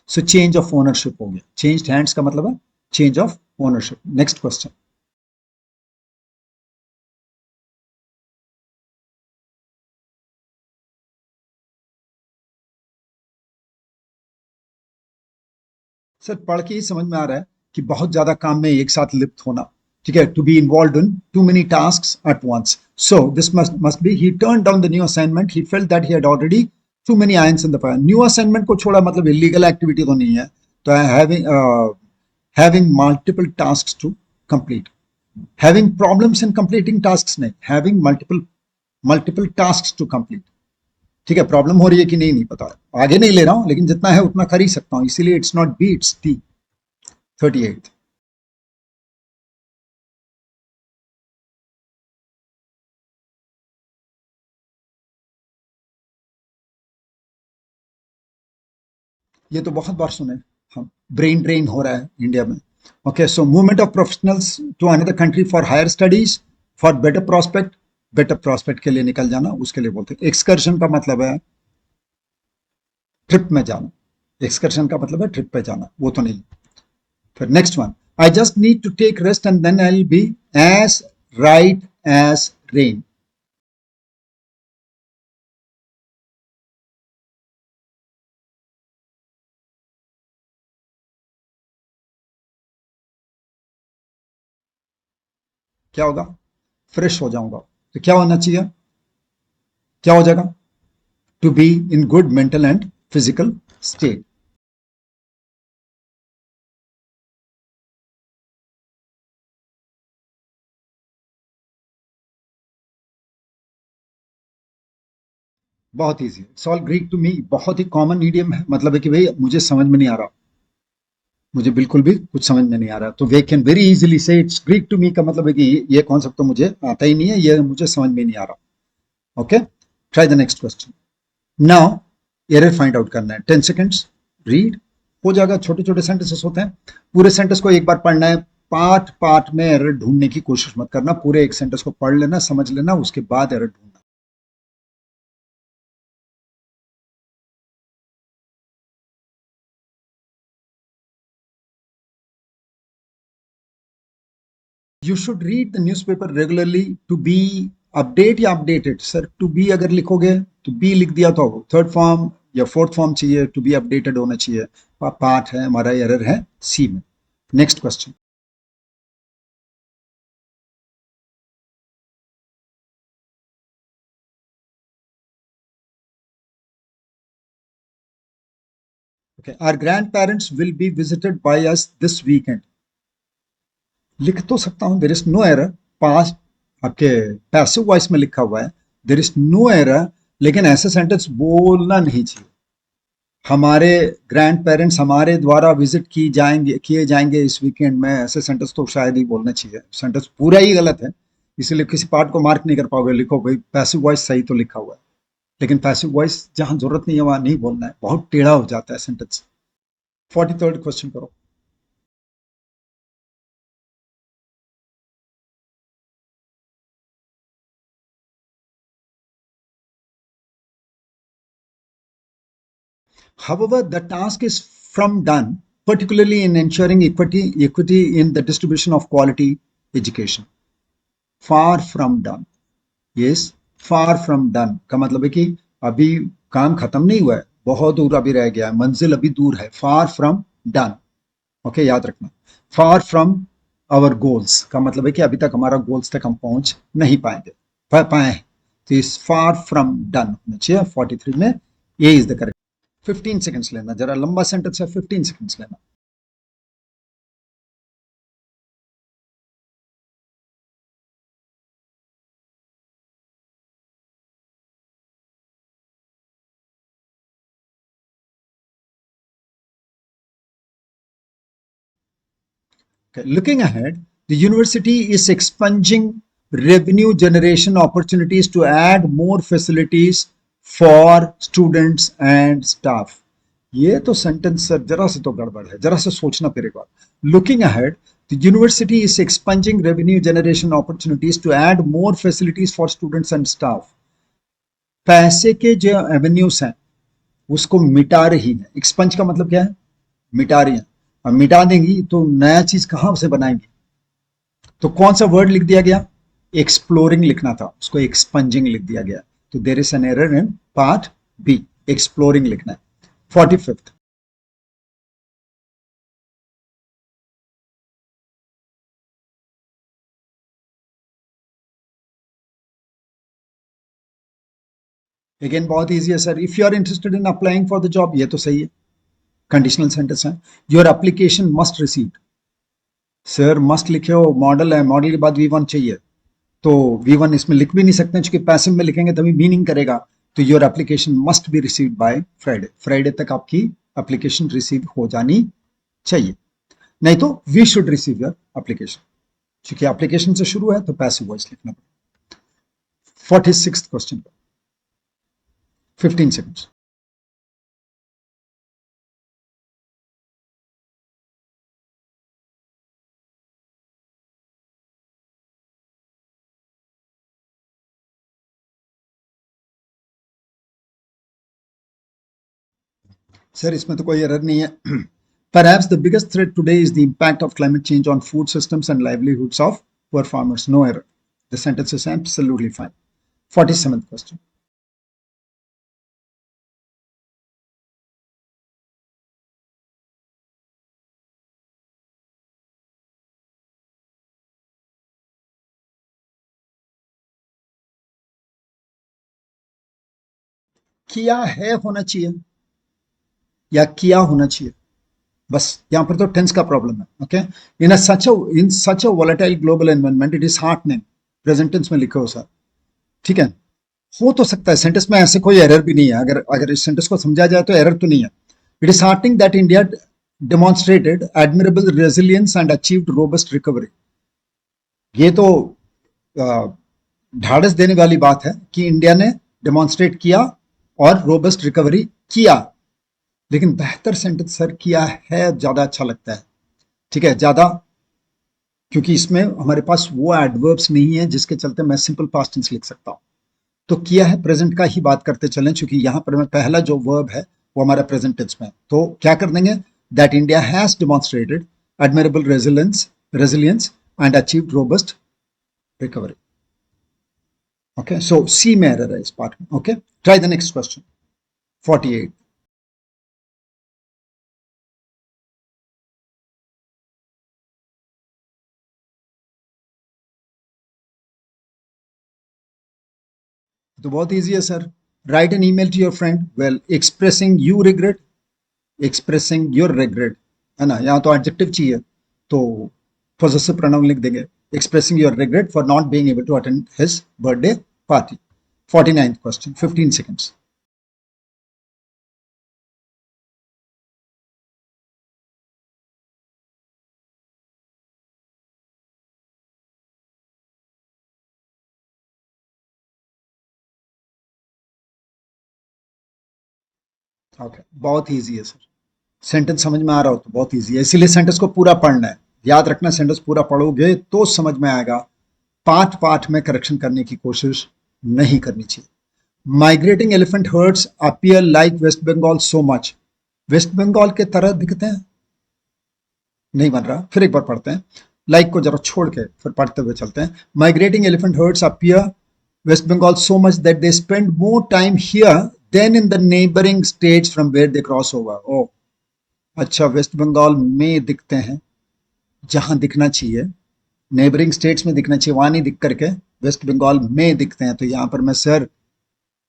सो चेंज ऑफ ओनरशिप हो गया। चेंज्ड हैंड्स का मतलब है change of ownership. Next question. Sir पढ़ के ही समझ में आ रहा है कि बहुत ज्यादा काम में एक साथ लिप्त होना, ठीक है। To be involve in too many task at once, so this must be he turn down the new assignment, he felt that he had already too many irons in the fire. New assignment को छोड़ा मतलब illegal activity तो नहीं है, तो having multiple task to complete, having problems in completing task नहीं, having multiple multiple task to complete, ठीक है। प्रॉब्लम हो रही है कि नहीं नहीं पता, आगे नहीं ले रहा हूं लेकिन जितना है उतना कर ही सकता हूं, इसीलिए it's not be it's D. 38, ये तो बहुत बार सुने हम, ब्रेन ड्रेन हो रहा है इंडिया में। Okay, so movement of professionals to another country for higher studies for better prospect, better prospect के लिए निकल जाना, उसके लिए बोलते हैं। एक्सकर्शन का मतलब है ट्रिप में जाना, एक्सकर्शन का मतलब है ट्रिप पे जाना, वो तो नहीं। फिर next one, I just need to take rest and then I will be as right as rain. क्या होगा? फ्रेश हो जाऊंगा। तो क्या होना चाहिए? क्या हो जाएगा? To be in good mental and physical state. बहुत ईजी है। सॉल्व ग्रीक टू मी बहुत ही कॉमन मीडियम है, मतलब है कि भाई मुझे समझ में नहीं आ रहा, मुझे बिल्कुल भी कुछ समझ में नहीं आ रहा, तो वे कैन वेरी इजीली से इट्स ग्रीक टू मी का मतलब है कि ये कॉन्सेप्ट तो मुझे आता ही नहीं है, ये मुझे समझ में नहीं आ रहा। Okay, try the next question. Now error find out करना है, 10 सेकेंड्स, रीड हो जाएगा। छोटे छोटे सेंटेंसेस होते हैं, पूरे सेंटेंस को एक बार पढ़ना है, पार्ट पार्ट में एरर ढूंढने की कोशिश मत करना, पूरे एक सेंटेंस को पढ़ लेना, समझ लेना, उसके बाद एरर ढूंढना। You should read the newspaper regularly to be update या अपडेटेड। सर टू बी अगर लिखोगे तो बी लिख दिया तो थर्ड फॉर्म या फोर्थ फॉर्म चाहिए, टू बी अपडेटेड होना चाहिए। पार्ट है हमारा, एरर है सी में। Next question. Okay, our grandparents will be visited by us this weekend. लिख तो सकता हूं, there is no error, past आपके पैसिव वॉइस में लिखा हुआ है, देर इज नो एरर, लेकिन ऐसे सेंटेंस बोलना नहीं चाहिए। हमारे ग्रैंड पेरेंट्स हमारे द्वारा विजिट की जाएंगे किए जाएंगे इस वीकेंड में, ऐसे सेंटेंस तो शायद ही बोलना चाहिए। सेंटेंस पूरा ही गलत है, इसलिए किसी पार्ट को मार्क नहीं कर पाओगे। लिखो भाई पैसिव वॉइस सही तो लिखा हुआ है, लेकिन पैसिव वॉइस जहां जरूरत नहीं है वहां नहीं बोलना है, बहुत टेढ़ा हो जाता है सेंटेंस। 43rd क्वेश्चन करो। However, the task is from done, particularly in ensuring equity in the distribution of quality education. Far from done. Yes, far from done का मतलब है कि अभी काम खत्म नहीं हुआ है, बहुत दूर अभी रह गया है, मंजिल अभी दूर है। Far from done. ओके, याद रखना। Far from our goals का मतलब है कि अभी तक हमारा गोल्स तक हम पहुंच नहीं पाएंगे। पाए, तो इज फार फ्रॉम डन होना चाहिए 43 में, ए इज द करेक्ट। 15 सेकंड्स लेना, जरा लंबा सेंटेंस है, 15 सेकंड्स लेना। Okay. Looking ahead, the university is expunging revenue generation opportunities to add more facilities for students and staff. ये तो सेंटेंस सर जरा से तो गड़बड़ है, जरा से सोचना पड़ेगा। Looking ahead, the university is expanding revenue generation opportunities to add more facilities for students and staff. पैसे के जो एवेन्यूज हैं उसको मिटा रही है। एक्सपंज का मतलब क्या है? मिटा रही है। और मिटा देंगी तो नया चीज कहां से बनाएंगे? तो कौन सा वर्ड लिख दिया गया? एक्सप्लोरिंग लिखना था, उसको एक्सपंजिंग लिख दिया गया। तो there is an error in part B, exploring लिखना है। 45th, अगेन बहुत इजी है sir. If you are interested in applying for the job, ये तो सही है, कंडीशनल सेंटेंस है। Your application must receive, sir must लिखे हो, मॉडल है, मॉडल के बाद V1 चाहिए, तो V1 इसमें लिख भी नहीं सकते क्योंकि पैसिव में लिखेंगे तभी मीनिंग करेगा। तो your application must be received by Friday, Friday तक आपकी एप्लीकेशन रिसीव हो जानी चाहिए। नहीं तो we should receive your application, क्योंकि एप्लीकेशन से शुरू है तो पैसिव वॉइस लिखना पड़ेगा। 46th question, 15 seconds. सर इसमें तो कोई एरर नहीं है। Perhaps the biggest threat today is the impact of climate change on food systems and livelihoods of poor farmers. No error. The sentence is absolutely fine. 47th question. किया है होना चाहिए या किया होना चाहिए, बस यहां पर तो टेंस का प्रॉब्लम है। Okay, in such a volatile global environment it is heartening, present tense में लिखो सर, ठीक है। हो तो सकता है सेंटेंस में ऐसे कोई एरर भी नहीं है, अगर अगर इस सेंटेंस को समझा जाए तो एरर तो नहीं है। It is heartening that India demonstrated admirable resilience and achieved robust recovery. ये तो ढाढ़स देने वाली बात है कि इंडिया ने डेमोन्स्ट्रेट किया और रोबस्ट रिकवरी किया, लेकिन बेहतर सेंटेंस सर किया है ज्यादा अच्छा लगता है, ठीक है, ज्यादा, क्योंकि इसमें हमारे पास वो एडवर्ब्स नहीं है जिसके चलते मैं सिंपल पास्ट टेंस लिख सकता हूं। तो किया है प्रेजेंट का ही बात करते चलें, क्योंकि यहां पर मैं पहला जो वर्ब है वो हमारा प्रेजेंट टेंस में, तो क्या कर देंगे? That India has demonstrated admirable resilience and achieved robust recovery. Okay, so C में error है इस पार्ट में। Okay, try the next question. 48. तो बहुत इजी है sir. Write an email to your friend well expressing you regret, expressing your regret, है ना, यहाँ तो एडजेक्टिव चाहिए तो पोजेसिव प्रोनाउन लिख देंगे, expressing your regret for not being able to attend his birthday party. 49th question, 15 seconds. Okay, बहुत easy है सर, सेंटेंस समझ में आ रहा हो तो बहुत इजी है, इसीलिए सेंटेंस को पूरा पढ़ना है। याद रखना, सेंटेंस पूरा पढ़ोगे तो समझ में आएगा, पार्ट पार्ट में करेक्शन करने की कोशिश नहीं करनी चाहिए। Migrating elephant herds appear like West Bengal so much, West Bengal के तरह दिखते हैं, नहीं बन रहा, फिर एक बार पढ़ते हैं, लाइक को जरा छोड़ के फिर पढ़ते हुए चलते हैं। Migrating elephant herds appear West Bengal so much that they spend more time here than in the neighbouring states from where they cross over. ओ अच्छा, वेस्ट बंगाल में दिखते हैं जहां दिखना चाहिए, नेबरिंग स्टेट्स में दिखना चाहिए, वहां नहीं दिख करके वेस्ट बंगाल में दिखते हैं, तो यहाँ पर मैं सर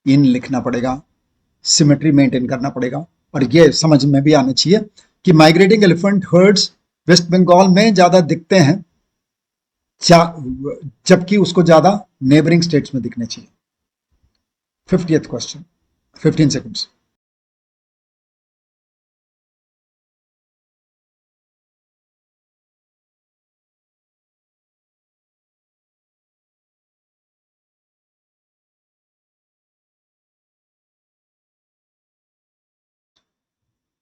इन लिखना पड़ेगा, सिमेट्री मेंटेन करना पड़ेगा। और ये समझ में भी आना चाहिए कि migrating elephant herds West Bengal में ज्यादा दिखते हैं, जबकि उसको ज्यादा नेबरिंग स्टेट्स में दिखने चाहिए। 50th question, 15 seconds.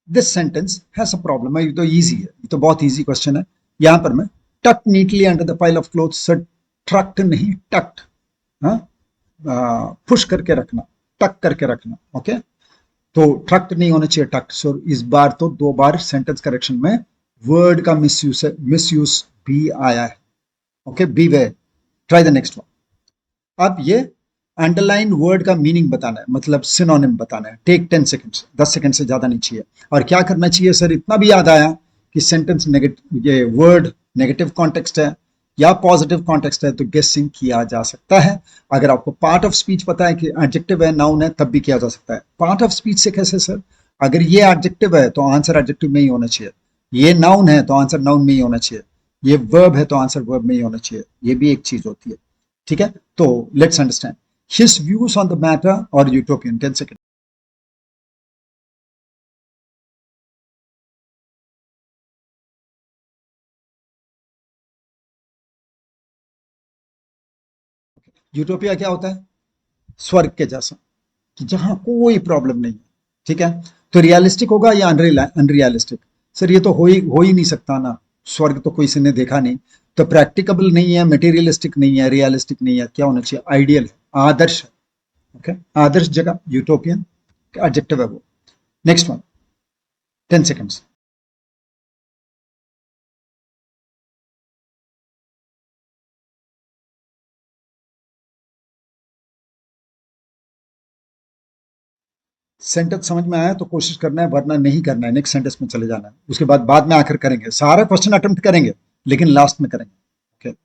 This sentence has a problem. ये तो इजी है, ये तो बहुत इजी क्वेश्चन है। यहां पर मैं tuck neatly under the pile of clothes, sir trucked नहीं टक्ट, हाँ, पुश करके रखना, टक करके रखना, ओके। तो ट्रक्ट नहीं होना चाहिए, टक्ट। सो इस बार तो 2 बार सेंटेंस करेक्शन में वर्ड का मिसयूज भी आया है, okay. By way, try the next one. अब ये अंडरलाइन वर्ड का मीनिंग बताना है, मतलब सिनोनिम बताना है। टेक 10 सेकंड्स, 10 सेकंड से ज्यादा नहीं चाहिए। और क्या करना चाहिए सर, इतना भी याद आया कि सेंटेंस नेगेटिव, ये वर्ड नेगेटिव कॉन्टेक्स्ट है या पॉजिटिव कॉन्टेक्स्ट है, तो गेसिंग किया जा सकता है। अगर आपको पार्ट ऑफ स्पीच पता है कि एडजेक्टिव है, नाउन है, तब भी किया जा सकता है। पार्ट ऑफ स्पीच से कैसे सर, अगर ये एडजेक्टिव है तो आंसर एडजेक्टिव में ही होना चाहिए, ये नाउन है तो आंसर नाउन में ही होना चाहिए, ये वर्ब है तो आंसर वर्ब में ही होना चाहिए। ये भी एक चीज होती है, ठीक है। तो let's understand his views on the matter or utopian। 10 seconds। Utopia क्या होता है, स्वर्ग के जैसा, कि जहां कोई प्रॉब्लम नहीं है, ठीक है। तो रियलिस्टिक होगा या अनरियलिस्टिक, सर ये तो हो ही नहीं सकता ना, स्वर्ग तो कोई ने देखा नहीं। तो प्रैक्टिकबल नहीं है, मटेरियलिस्टिक नहीं है, रियलिस्टिक नहीं है, क्या होना चाहिए, आइडियल है, आदर्श है, ओके। आदर्श जगह यूटोपियन एडजेक्टिव है वो। Next one, 10 seconds. सेंटेंस समझ में आया तो कोशिश करना है, वरना नहीं करना है, नेक्स्ट सेंटेंस में चले जाना है। उसके बाद में आकर करेंगे, सारा क्वेश्चन अटेम्प्ट करेंगे लेकिन लास्ट में करेंगे, ओके।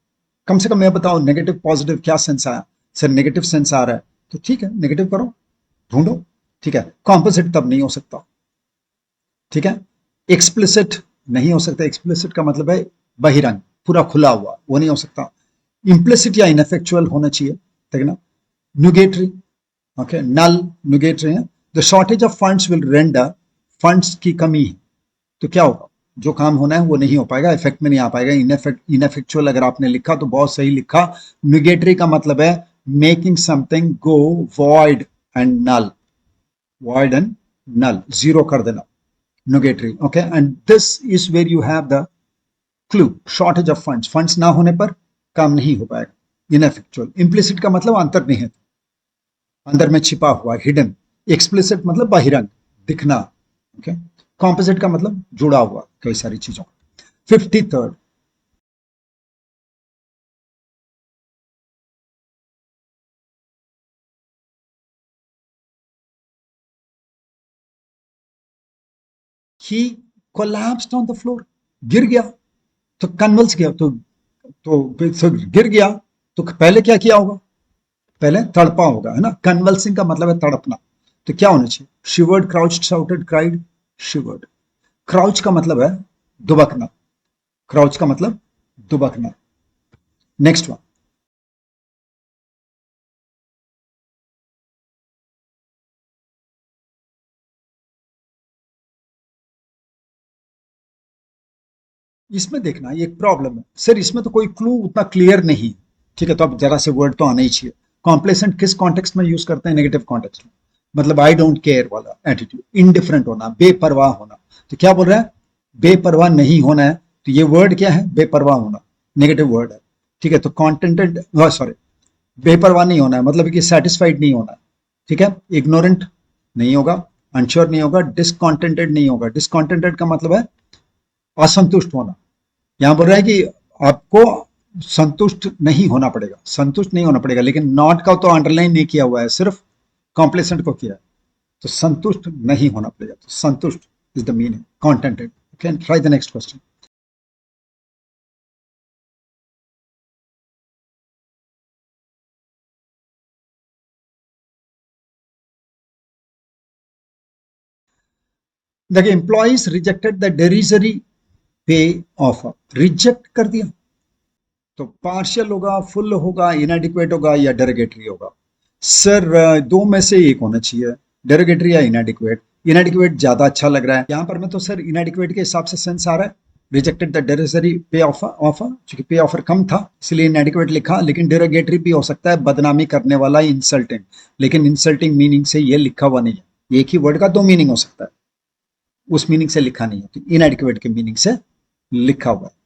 कम से कम मैं बताऊं नेगेटिव पॉजिटिव क्या सेंस आया। सर नेगेटिव सेंस आ रहा है तो ठीक है, नेगेटिव करो, ढूंढो, ठीक है। कॉम्पोजिट तब नहीं हो सकता, ठीक है। एक्सप्लिसिट नहीं हो सकता, एक्सप्लिसिट का मतलब है बहिरंग, पूरा खुला हुआ, वो नहीं हो सकता। इम्प्लिसिट या इनफेक्चुअल होना चाहिए, ठीक है ना। न्यूगेटरी, ओके, नल, न्यूगेटरी है। The shortage of funds will render, funds की कमी है तो क्या होगा, जो काम होना है वो नहीं हो पाएगा, इफेक्ट में नहीं आ पाएगा। इनफेक्चुअल अगर आपने लिखा तो बहुत सही लिखा। न्यूगेटरी का मतलब है making something go void and null, void and null, zero कर देना, nugatory, okay. And this is where you have the clue, shortage of funds, funds ना होने पर काम नहीं हो पाएगा। इनफेक्चुअल, इम्प्लिसिट का मतलब अंतर्निहित, अंदर में छिपा हुआ, हिडन। एक्सप्लिसिट मतलब बहिरंग, दिखना, ओके। कॉम्पोजिट का मतलब जुड़ा हुआ कई सारी चीजों का। 53rd, he collapsed on the floor, गिर गया, तो कन्वल्स गया, तो गिर गया, तो पहले क्या किया होगा, पहले तड़पा होगा, है ना। कन्वल्सिंग का मतलब है तड़पना, तो क्या होना चाहिए, shivered, crouched, shouted, cried, shivered. Crouch का मतलब है दुबकना, क्राउच का मतलब दुबकना। नेक्स्ट वन, इसमें देखना ये एक प्रॉब्लम है सर, इसमें तो कोई क्लू उतना क्लियर नहीं, ठीक है। तो अब जरा से वर्ड तो आना ही चाहिए। कॉम्प्लेसेंट किस कॉन्टेक्स्ट में यूज करते हैं, नेगेटिव कॉन्टेक्स्ट में, मतलब आई डोंट केयर वाला एटीट्यूड, इनडिफरेंट होना, बेपरवाह होना। तो क्या बोल रहा है, बेपरवाह नहीं होना है, तो ये वर्ड क्या है, बेपरवाह होना, नेगेटिव वर्ड है, ठीक है। तो कॉन्टेंटेड, सॉरी, बेपरवाह नहीं होना है मतलब कि सेटिस्फाइड नहीं होना है, ठीक है। इग्नोरेंट नहीं होगा, अनश्योर नहीं होगा, डिसकॉन्टेंटेड नहीं होगा। डिसकॉन्टेंटेड का मतलब है असंतुष्ट होना। यहां बोल रहा है कि आपको संतुष्ट नहीं होना पड़ेगा, संतुष्ट नहीं होना पड़ेगा, लेकिन नॉट का तो अंडरलाइन नहीं किया हुआ है, सिर्फ कॉम्प्लेसेंट को किया है। तो संतुष्ट नहीं होना पड़ेगा, तो संतुष्ट is the meaning, contented, okay. Try the next question. देखिए, employees rejected the derisory pay offer, reject कर दिया तो पार्शियल होगा, फुल होगा, इनएडिक्वेट होगा या डेरोगेटरी होगा। सर दो में से एक होना चाहिए, डेरोगेटरी या इनएडिक्वेट। इनएडिक्वेट ज्यादा अच्छा लग रहा है यहां पर। मैं तो सर इनएडिक्वेट के हिसाब से सेंस आ रहा है। Rejected the derisory pay offer, क्योंकि पे ऑफर कम था इसलिए इनएडिक्वेट लिखा, लेकिन डेरोगेटरी भी हो सकता है, बदनामी करने वाला, इंसल्टिंग। लेकिन इंसल्टिंग मीनिंग से ये लिखा हुआ नहीं है, एक ही वर्ड का दो मीनिंग हो सकता है, उस मीनिंग से लिखा नहीं है, तो इनएडिक्वेट के मीनिंग से लिखा हुआ है।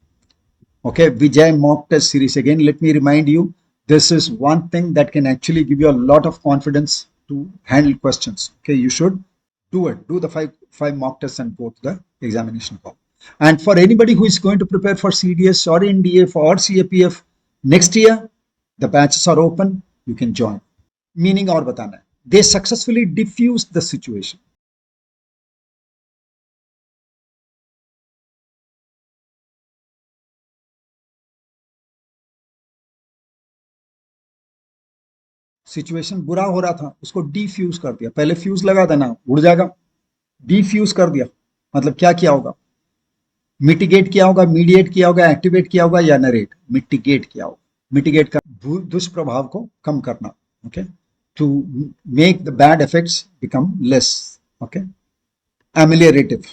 Okay, Vijay mock test series. Again, let me remind you, this is one thing that can actually give you a lot of confidence to handle questions. Okay, you should do it. Do the five mock tests and go to the examination hall. And for anybody who is going to prepare for CDS or NDF or CAPF next year, the batches are open. You can join. Meaning और बताना है. They successfully diffused the situation. Situation बुरा हो रहा था, उसको diffuse कर दिया। पहले फ्यूज लगा देना, उड़ जाएगा। डिफ्यूज कर दिया मतलब क्या किया होगा? मिटिगेट किया होगा, मीडिएट किया होगा, एक्टिवेट किया होगा या नरेट। मिटिगेट किया होगा। मिटिगेट का दुष्प्रभाव को कम करना। Okay, to make the bad effects become less. Okay, ameliorative.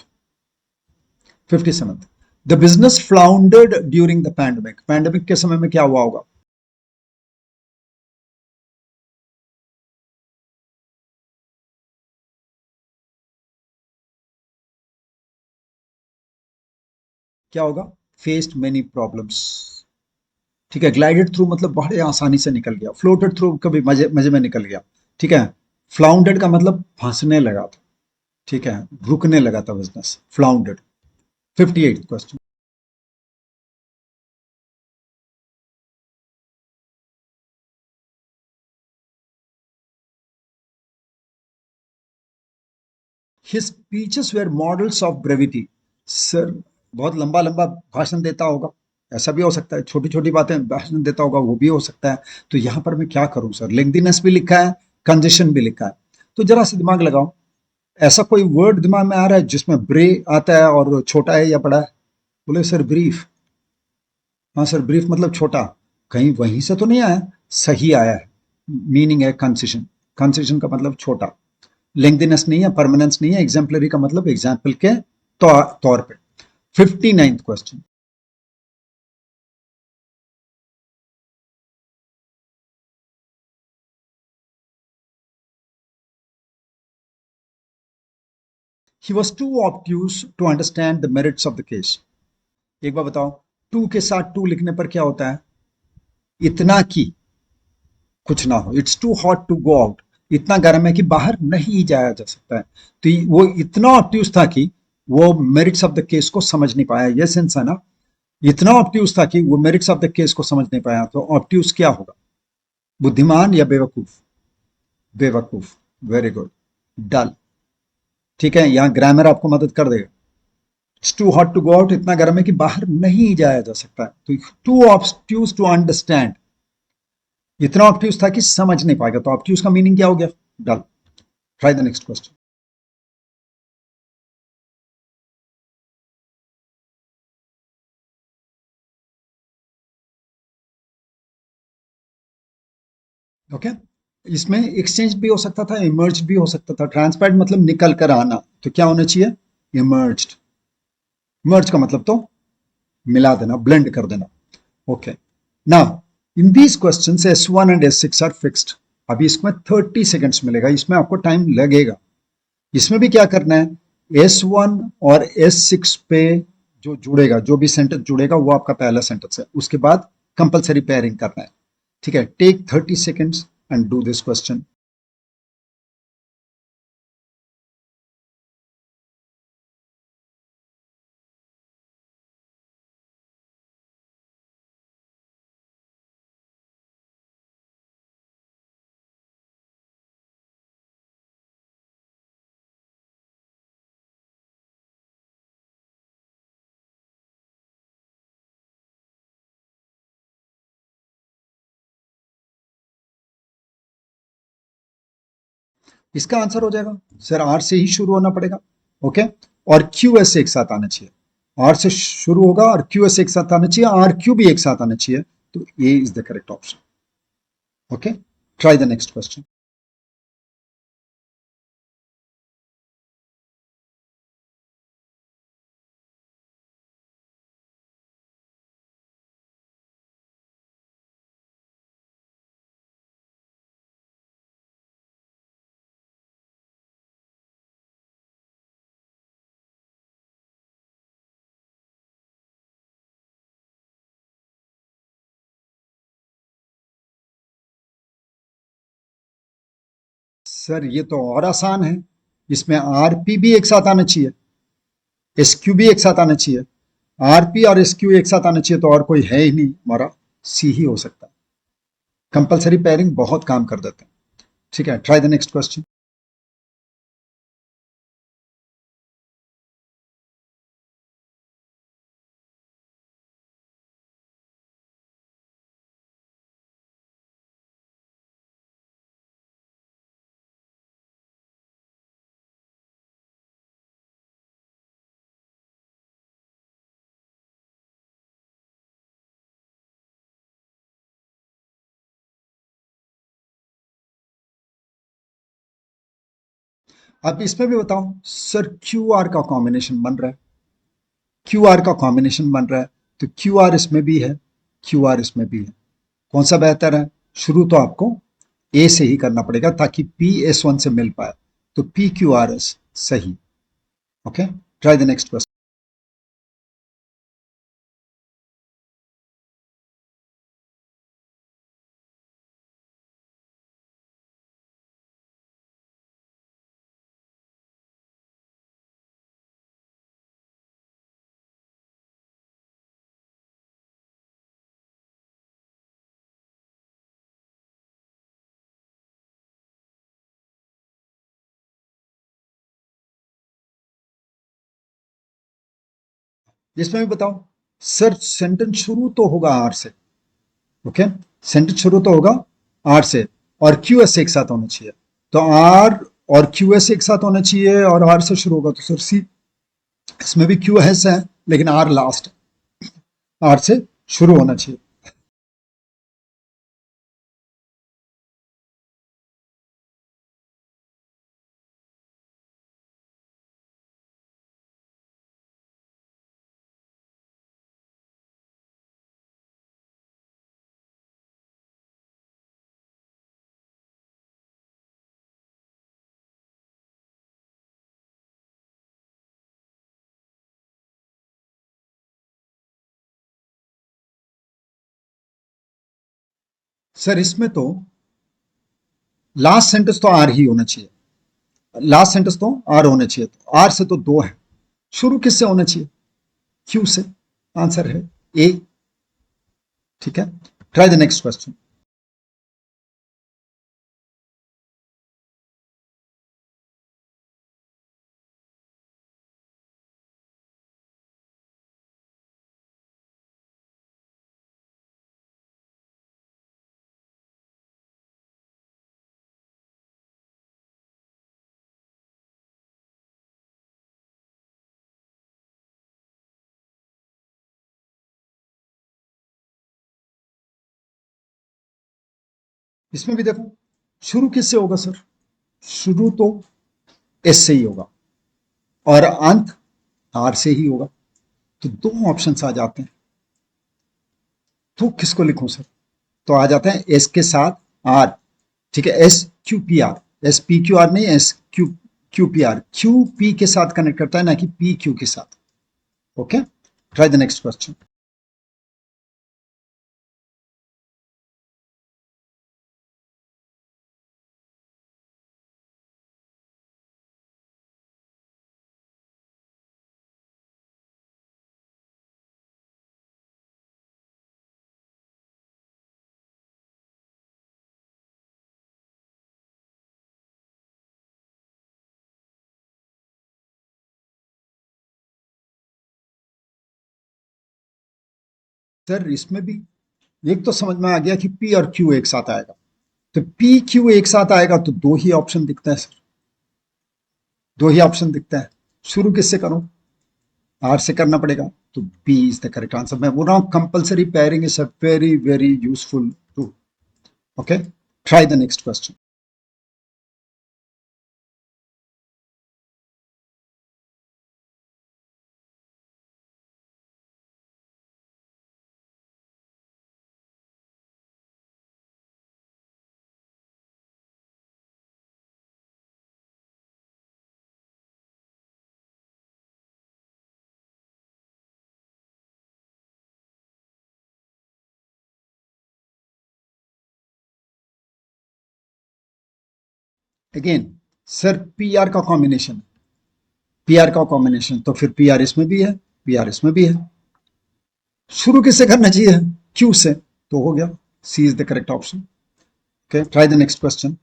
57th, the business floundered during the pandemic. Pandemic के समय में क्या हुआ होगा? क्या होगा? Faced many problems. ठीक है, ग्लाइडेड थ्रू मतलब बड़े आसानी से निकल गया। फ्लोटेड थ्रू कभी मजे मजे में निकल गया। ठीक है, फ्लाउंडेड का मतलब फंसने लगा था। ठीक है, रुकने लगा था business, floundered. 58th question, his speeches were models of brevity. Sir बहुत लंबा लंबा भाषण देता होगा, ऐसा भी हो सकता है। छोटी छोटी बातें भाषण देता होगा, वो भी हो सकता है। तो यहां पर मैं क्या करूं सर? लेंथीनेस भी लिखा है, कंजेशन भी लिखा है, तो जरा सा दिमाग लगाओ। ऐसा कोई वर्ड दिमाग में आ रहा है जिसमें ब्रे आता है और छोटा है या बड़ा है? बोले सर ब्रीफ। हाँ सर, ब्रीफ मतलब छोटा। कहीं वहीं से तो नहीं आया? सही आया है। मीनिंग है कंसेशन। कंसेशन का मतलब छोटा। लेंथीनेस नहीं है, परमानेंस नहीं है। एग्जाम्पलरी का मतलब एग्जाम्पल के तौर पे। 59th question, he was too obtuse to understand the merits of the case. एक बार बताओ, टू के साथ टू लिखने पर क्या होता है? इतना की कुछ ना हो। It's too hot to go out. इतना गर्म है कि बाहर नहीं जाया जा सकता है। तो वो इतना ऑब्ट्यूज था कि वो मेरिट्स ऑफ द केस को समझ नहीं पाया। ये सेंस है ना? इतना ऑब्ट्यूज था कि वो मेरिट्स ऑफ द केस को समझ नहीं पाया। तो ऑब्ट्यूज क्या होगा? बुद्धिमान या बेवकूफ? बेवकूफ। Very good. डल। ठीक है, यहाँ ग्रामर आपको मदद कर देगा। It's too hot to go out, इतना गर्म है कि बाहर नहीं जाया जा सकता है। तो टू ऑब्ट्यूज टू अंडरस्टैंड, इतना ऑब्ट्यूज था कि समझ नहीं पाएगा। तो ऑब्ट्यूज का मीनिंग क्या हो गया? Dull. Try the next question. Okay, इसमें एक्सचेंज भी हो सकता था, इमर्ज भी हो सकता था। ट्रांसपैरेंट मतलब निकल कर आना, तो क्या होना चाहिए? इमर्ज्ड। इमर्ज का मतलब तो मिला देना, ब्लेंड कर देना। Okay, now in these questions S1 and S6 are fixed. अभी इसमें 30 सेकेंड्स मिलेगा, इसमें आपको टाइम लगेगा। इसमें भी क्या करना है? S1 और S6 पे जो जुड़ेगा, जो भी सेंटेंस जुड़ेगा वो आपका पहला सेंटेंस है। उसके बाद कंपलसरी पेयरिंग करना है। ठीक है, take 30 seconds and do this question. इसका आंसर हो जाएगा सर, आर से ही शुरू होना पड़ेगा। ओके, और क्यू एस एक साथ आना चाहिए। आर से शुरू होगा और क्यू एस एक साथ आना चाहिए, आर क्यू भी एक साथ आना चाहिए, तो A is the correct option. Okay, try the next question. Sir ये तो और आसान है, इसमें आर पी भी एक साथ आना चाहिए, एस क्यू भी एक साथ आना चाहिए, आर पी और एस क्यू एक साथ आना चाहिए, तो और कोई है ही नहीं, हमारा सी ही हो सकता है। कंपलसरी पेयरिंग बहुत काम कर देते हैं। ठीक है, ट्राई द नेक्स्ट क्वेश्चन। आप इसमें भी बताओ सर, क्यू आर का कॉम्बिनेशन बन रहा है, क्यू आर का कॉम्बिनेशन बन रहा है, तो क्यू आर इसमें भी है, क्यू आर इसमें भी है, कौन सा बेहतर है? शुरू तो आपको ए से ही करना पड़ेगा ताकि पी एस वन से मिल पाए, तो पी क्यू आर एस सही। Okay, try the next question. इसमें भी बताओ सर, सेंटेंस शुरू तो होगा आर से। ओके, सेंटेंस शुरू तो होगा आर से और क्यू एस एक साथ होना चाहिए, तो आर और क्यू एस एक साथ होना चाहिए और आर से शुरू होगा, तो सर सी। इसमें भी क्यू एस है लेकिन आर लास्ट, आर से शुरू होना चाहिए। सर इसमें तो लास्ट सेंटेंस तो आर ही होना चाहिए, लास्ट सेंटेंस तो आर होना चाहिए, तो आर से तो दो है, शुरू किससे होना चाहिए? क्यू से। आंसर है ए। ठीक है, ट्राई द नेक्स्ट क्वेश्चन। इसमें भी देखो शुरू किससे होगा सर, शुरू तो एस से ही होगा और अंत आर से ही होगा, तो दो ऑप्शन आ जाते हैं, तो किसको लिखूं सर? तो आ जाते हैं एस के साथ आर। ठीक है, S Q P R, S P Q R नहीं, S Q Q P R, Q P के साथ कनेक्ट करता है ना कि पी क्यू के साथ। Okay, try the next question. Sir इसमें भी एक तो समझ में आ गया कि पी और क्यू एक साथ आएगा, तो पी क्यू एक साथ आएगा तो दो ही ऑप्शन दिखता है सर, दो ही ऑप्शन दिखता है, शुरू किससे करूं? आर से करना पड़ेगा, तो B is the correct answer. मैं बोल रहा हूं compulsory pairing is a very very useful too. Okay, try the next question. Again sir, P R का कॉम्बिनेशन, पी आर का कॉम्बिनेशन, तो फिर पी आर इसमें भी है, पी आर इसमें भी है। शुरू किससे करना चाहिए? क्यू से, तो हो गया, C is the correct option. Okay, try the next question.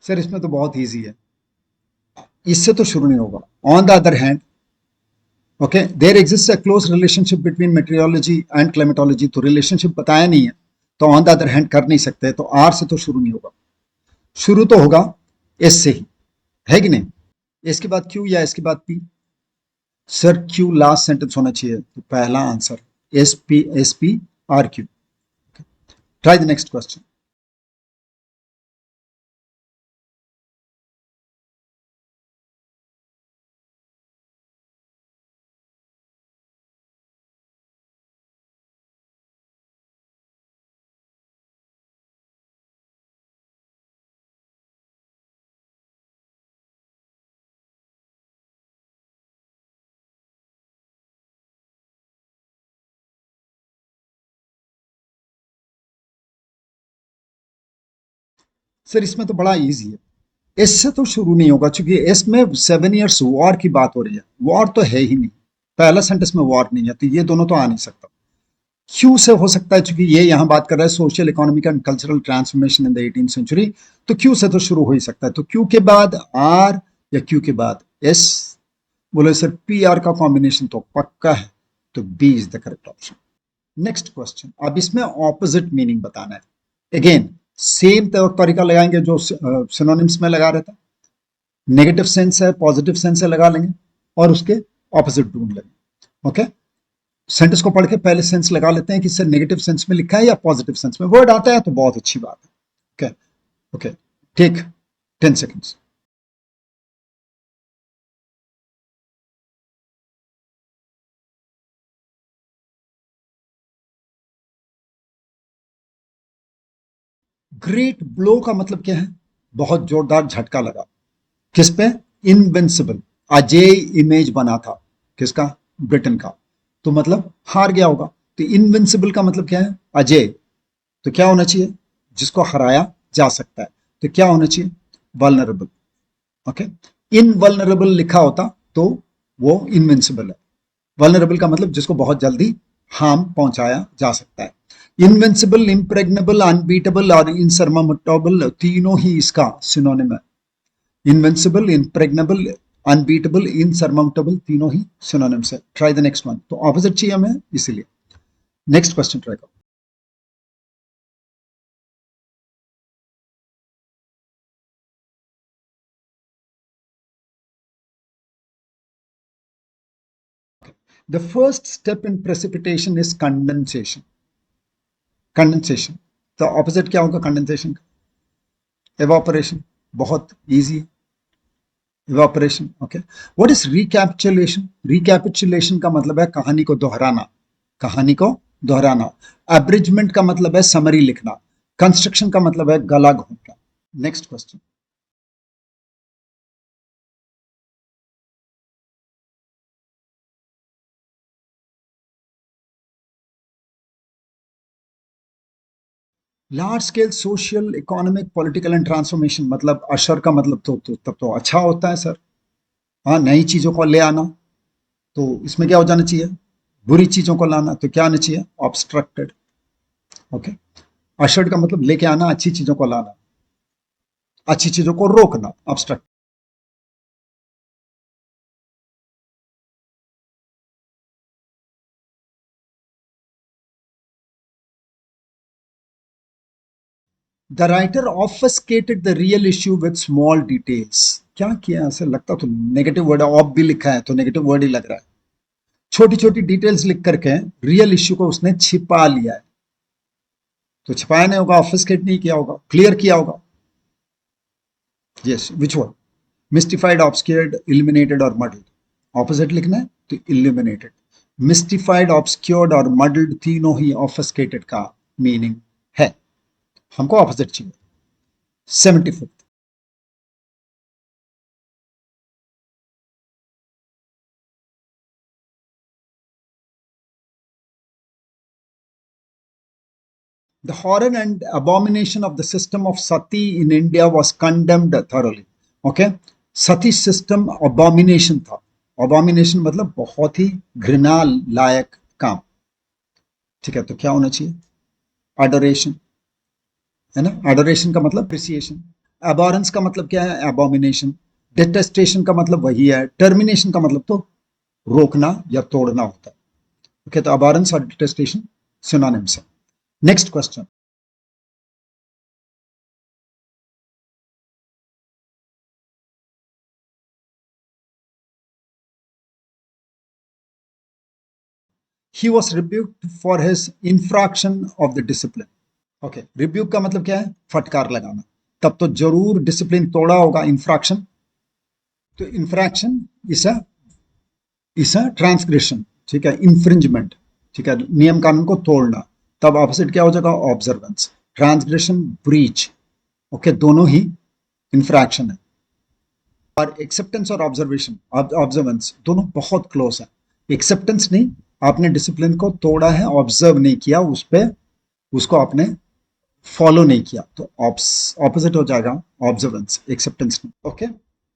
Sir इसमें तो बहुत इजी है, इससे तो शुरू नहीं होगा। On the other hand, okay, there exist a close relationship between meteorology and climatology, तो रिलेशनशिप बताया नहीं है, तो ऑन द अदर हैंड कर नहीं सकते, तो आर से तो शुरू नहीं होगा। शुरू तो होगा एस से ही, है कि नहीं? एस के बाद क्यू या एस के बाद P? Sir Q last sentence होना चाहिए, तो पहला answer S P R Q. Try the next question. Sir इसमें तो बड़ा इजी है, एस से तो शुरू नहीं होगा, क्योंकि एस में 7 इयर्स वॉर की बात हो रही है, वॉर तो है ही नहीं, पहला सेंटेंस में वॉर नहीं है, तो ये दोनों तो आ नहीं सकता। क्यू से हो सकता है, क्योंकि ये यहाँ बात कर रहा है social economic and cultural transformation in the 18th century, तो क्यू से तो शुरू हो ही सकता है, तो क्यू के बाद आर या क्यू के बाद एस। बोले सर पी आर का कॉम्बिनेशन तो पक्का है, तो B is the correct option. Next question, अब इसमें ऑपोजिट मीनिंग बताना है। अगेन सेम तरीका लगाएंगे जो सिनोनिम्स में लगा रहे थे, नेगेटिव सेंस है पॉजिटिव सेंस है लगा लेंगे, और उसके ऑपोजिट ढूंढ लेंगे। ओके, सेंटेंस को पढ़ के पहले सेंस लगा लेते हैं कि सर नेगेटिव सेंस में लिखा है या पॉजिटिव सेंस में, वर्ड आता है तो बहुत अच्छी बात है। Okay, okay, take 10 seconds। Great blow का मतलब क्या है? बहुत जोरदार झटका लगा, किस पे? इनविंसिबल, अजय इमेज बना था, किसका? ब्रिटेन का, तो मतलब हार गया होगा, तो इनविंसिबल का मतलब क्या है? अजय, तो क्या होना चाहिए? जिसको हराया जा सकता है, तो क्या होना चाहिए? वल्नरेबल। ओके, इनवल्नरेबल लिखा होता तो वो इनविंसिबल है, वल्नरेबल का मतलब जिसको बहुत जल्दी हार्म पहुंचाया जा सकता है। इनविंसिबल, इम्प्रेग्नेबल, अनबीटेबल और इनसरमाउंटेबल तीनों ही इसका सिनोनिम है। इनविंसिबल, इम्प्रेग्नेबल, अनबीटेबल, इनसरमाउंटेबल तीनों ही सिनोनिम्स है। ट्राई द नेक्स्ट वन, तो ऑपोजिट चाहिए हमें, इसीलिए नेक्स्ट क्वेश्चन ट्राई करो। The first step in precipitation is condensation. Condensation, तो ऑपोजिट क्या होगा कंडेंसेशन का? एवापोरेशन, बहुत easy, evaporation. Okay, what is recapitulation? Recapitulation का मतलब है कहानी को दोहराना, कहानी को दोहराना। एब्रिजमेंट का मतलब है समरी लिखना। कंस्ट्रक्शन का मतलब है गला घोंटना। Next question. Large scale social economic political and transformation, मतलब अशर का मतलब तो तब तो अच्छा होता है सर, हाँ, नई चीजों को ले आना, तो इसमें क्या हो जाना चाहिए? बुरी चीजों को लाना, तो क्या आना चाहिए? ऑब्स्ट्रक्टेड। ओके। अशर्ड का मतलब लेके आना, अच्छी चीजों को लाना, अच्छी चीजों को रोकना, obstruct. The writer obfuscated the real issue with small details. क्या किया? ऐसे लगता तो नेगेटिव वर्ड है, ऑफ भी लिखा है तो नेगेटिव वर्ड ही लग रहा है। छोटी छोटी डिटेल्स लिख करके रियल इश्यू को उसने छिपा लिया है। तो छिपाया नहीं होगा, ऑफस्केट नहीं किया होगा, क्लियर किया होगा। Yes, which one? Mystified, obscured, illuminated और मडल्ड। ऑपोजिट लिखना है तो इल्यूमिनेटेड। मिस्टिफाइड, ऑब्सक्योर्ड और मडल्ड तीनों ही ऑफस्केटेड का मीनिंग है। हमको ऑपोजिट चाहिए। 75th, the horror and abomination of the system of sati in India was condemned thoroughly. Okay, sati system abomination था। अबॉमिनेशन मतलब बहुत ही घृणा लायक काम। ठीक है, तो क्या होना चाहिए? एडोरेशन, है ना? एडोरेशन का मतलब अप्रिसिएशन। एबॉरेंस का मतलब क्या है? एबॉमिनेशन। डिटेस्टेशन का मतलब वही है। टर्मिनेशन का मतलब तो रोकना या तोड़ना होता है। ओके, तो एबॉरेंस और डिटेस्टेशन सिनोनिम्स है। Next question. he was rebuked for his infraction of the discipline. Okay, rebuke का मतलब क्या है? फटकार लगाना। तब तो जरूर डिसिप्लिन तोड़ा होगा। इंफ्रैक्शन, तो इंफ्रैक्शन इस अ ट्रांसग्रेशन। ठीक है, इंफ्रिंजमेंट। ठीक है, नियम कानून को तोड़ना। तब ऑपोजिट क्या हो जाएगा? ऑब्जर्वेंस। Transgression, breach. ओके, दोनों ही इंफ्रैक्शन है। और एक्सेप्टेंस और ऑब्जर्वेशन, ऑब्जर्वेंस दोनों बहुत क्लोज है। एक्सेप्टेंस नहीं, आपने डिसिप्लिन को तोड़ा है, ऑब्जर्व नहीं किया उस पर, उसको आपने फॉलो नहीं किया, तो ऑपोजिट हो जाएगा ऑब्जर्वेंस, एक्सेप्टेंस नहीं। Okay,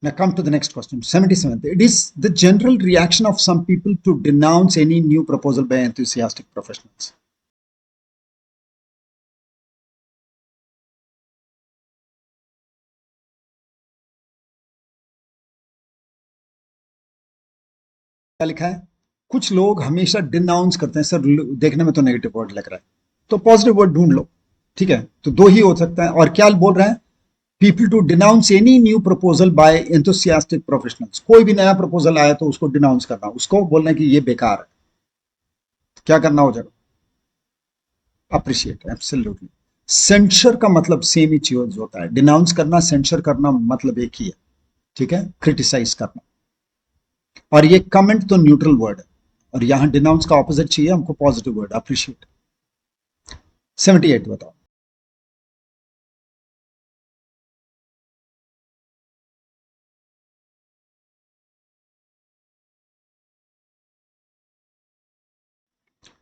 now come to the next question. 77th, it is the general reaction of some people to denounce any new proposal by enthusiastic professionals. क्या लिखा है? कुछ लोग हमेशा डिनाउंस करते हैं। सर देखने में तो नेगेटिव वर्ड लग रहा है, तो पॉजिटिव वर्ड ढूंढ लो। ठीक है, तो दो ही हो सकता है। और क्या बोल रहे हैं? People to denounce any new proposal by enthusiastic professionals. कोई भी नया प्रपोजल आया तो उसको डिनाउंस करना, उसको बोलना कि ये बेकार है। क्या करना हो जाएगा? Appreciate, absolutely. सेंसर का मतलब सेम ही चीज होता है। डिनाउंस करना, सेंसर करना मतलब एक ही है। ठीक है, क्रिटिसाइज करना। और ये कमेंट तो न्यूट्रल वर्ड है, और यहां डिनाउंस का ऑपोजिट चाहिए हमको, पॉजिटिव वर्ड, अप्रिशिएट। 78 बताओ।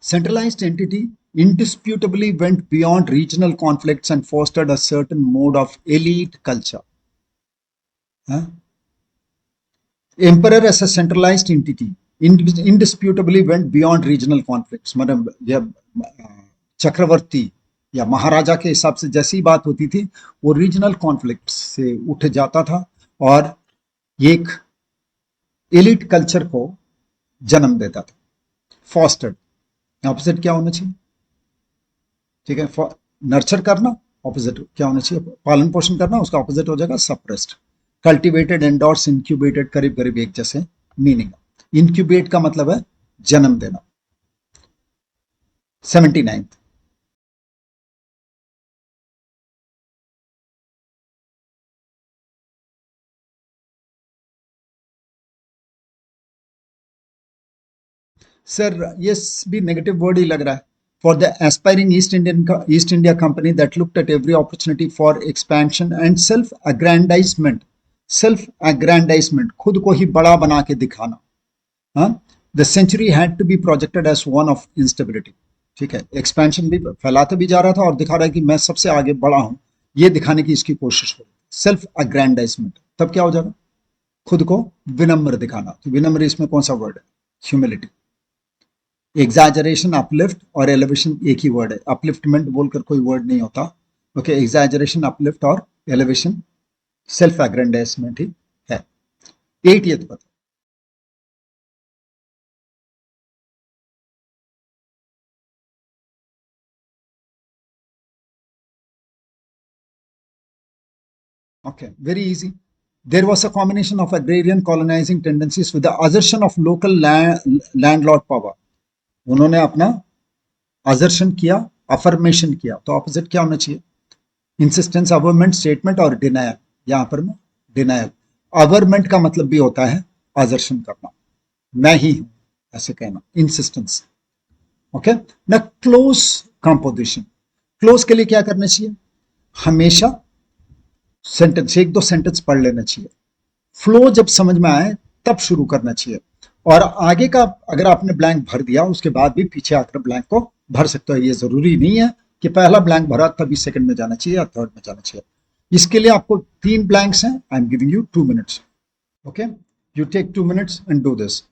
Centralized entity indisputably went beyond regional conflicts and fostered a certain mode of elite culture. Huh? Emperor as a centralized entity indisputably went beyond regional conflicts. मतलब जब चक्रवर्ती या महाराजा के हिसाब से जैसी बात होती थी, वो रीजनल कॉन्फ्लिक्ट से उठ जाता था और ये एक एलिट कल्चर को जन्म देता था। फॉस्टर्ड, ऑपोजिट क्या होना चाहिए? ठीक है, नर्चर करना, ऑपोजिट क्या होना चाहिए? पालन पोषण करना, उसका ऑपोजिट हो जाएगा सप्रेस्ड। कल्टिवेटेड, एंडोर्स, इंक्यूबेटेड करीब करीब एक जैसे मीनिंग। इंक्यूबेट का मतलब है जन्म देना। 79th, सर ये भी नेगेटिव वर्ड ही लग रहा है। For the aspiring East India Company that looked at every opportunity for expansion and self aggrandisement. Self aggrandisement, खुद को ही बड़ा बना के दिखाना। हाँ, the century had to be projected as one of instability. ठीक है, एक्सपेंशन भी फैलाते भी जा रहा था और दिखा रहा है कि मैं सबसे आगे बड़ा हूं, ये दिखाने की इसकी कोशिश हो रही। सेल्फ अग्रैंडाइजमेंट, तब क्या हो जाएगा? खुद को विनम्र दिखाना। तो विनम्र इसमें कौन सा वर्ड है? ह्यूमिलिटी। एग्जैजरेशन, अपलिफ्ट और एलिवेशन एक ही वर्ड है, अपलिफ्टमेंट बोलकर कोई वर्ड नहीं होता। ओके, एग्जैजरेशन, अपलिफ्ट और एलिवेशन सेल्फ एग्रेंडाइजमेंट ही है। 8 ये तो पता। Okay, very easy. There was a combination of agrarian colonizing tendencies with the assertion of local landlord power. उन्होंने अपना assertion किया, affirmation किया, तो opposite क्या होना चाहिए? Insistence, averment, statement और denial. यहाँ पर मैं denial. Averment का मतलब भी होता है assertion करना, मैं ही हूँ ऐसे कहना, insistence. ओके ना। क्लोज कंपोजिशन, क्लोज के लिए क्या करना चाहिए? हमेशा सेंटेंस, एक दो सेंटेंस पढ़ लेना चाहिए, फ्लो जब समझ में आए तब शुरू करना चाहिए। और आगे का अगर आपने ब्लैंक भर दिया उसके बाद भी पीछे आकर ब्लैंक को भर सकते हो। ये जरूरी नहीं है कि पहला ब्लैंक भरा तभी सेकंड में जाना चाहिए या थर्ड में जाना चाहिए। इसके लिए आपको 3 ब्लैंक्स हैं। I am giving you 2 minutes. Okay, you take 2 minutes and do this.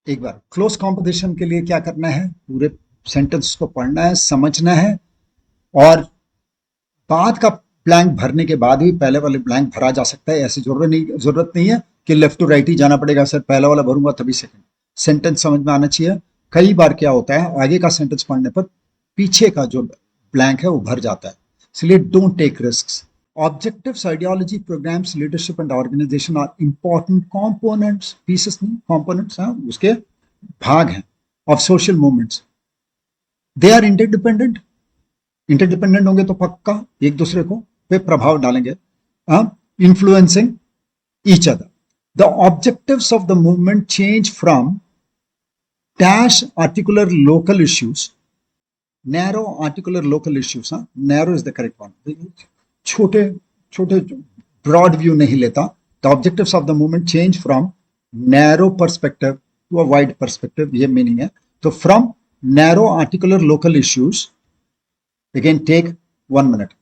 एक बार क्लोज कॉम्पोजिशन के लिए क्या करना है? पूरे सेंटेंस को पढ़ना है, समझना है, और बाद का ब्लैंक भरने के बाद भी पहले वाले ब्लैंक भरा जा सकता है। ऐसी जरूरत नहीं है कि लेफ्ट टू राइट ही जाना पड़ेगा, सर पहला वाला भरूंगा तभी सेकंड। सेंटेंस समझ में आना चाहिए। कई बार क्या होता है, आगे का सेंटेंस पढ़ने पर पीछे का जो ब्लैंक है वो भर जाता है, इसलिए don't take risk. Objectives, ideology, programs, leadership and organization are important components, pieces नहीं, कंपोनेंट्स हैं, उसके भाग हैं, of social movements. They are interdependent, interdependent होंगे तो पक्का एक दूसरे को पे प्रभाव डालेंगे, influencing each other. The objectives of the movement change from dash articular local issues, narrow articular local issues, narrow is the correct one, छोटे छोटे ब्रॉड व्यू नहीं लेता। The objectives of the movement change from narrow perspective to a wide perspective, ये meaning है। तो from narrow articular local issues, again take 1 minute.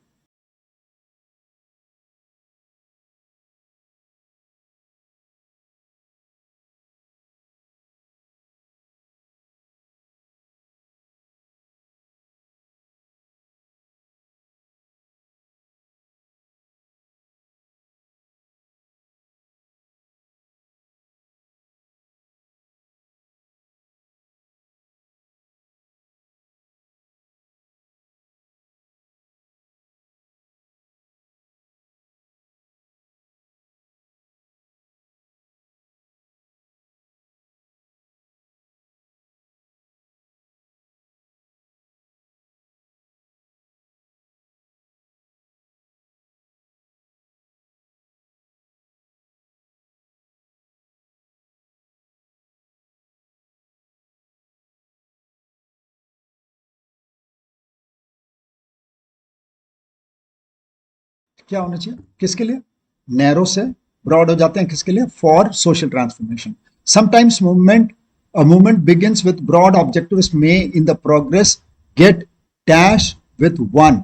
क्या होना चाहिए किसके लिए? नैरो से ब्रॉड हो जाते हैं किसके लिए? For social transformation. Sometimes movement a movement begins with broad objectives may in the progress get dash with one.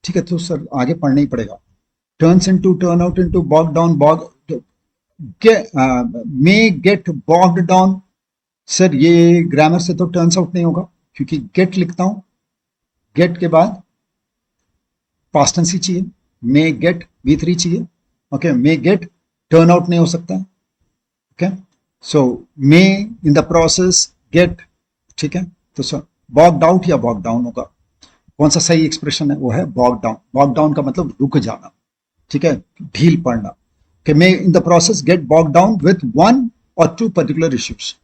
ठीक है, तो सर आगे पढ़ना ही पड़ेगा. Turns into, turn out into, bog down, bog, may get bogged down. Sir ये grammar से तो turns out नहीं होगा क्योंकि गेट लिखता हूं, गेट के बाद पास्ट टेंस ही चाहिए, मे गेट V3 चाहिए. Okay, may get turn out नहीं हो सकता. Okay, so may in the process get. ठीक है, तो सर बॉग्ड आउट या बॉग डाउन होगा. कौन सा सही एक्सप्रेशन है? वो है बॉग डाउन. बॉग डाउन का मतलब रुक जाना. ठीक है, ढील पड़ना. कि may in the process get bog down with one और two particular issues.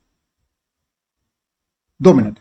2 minute.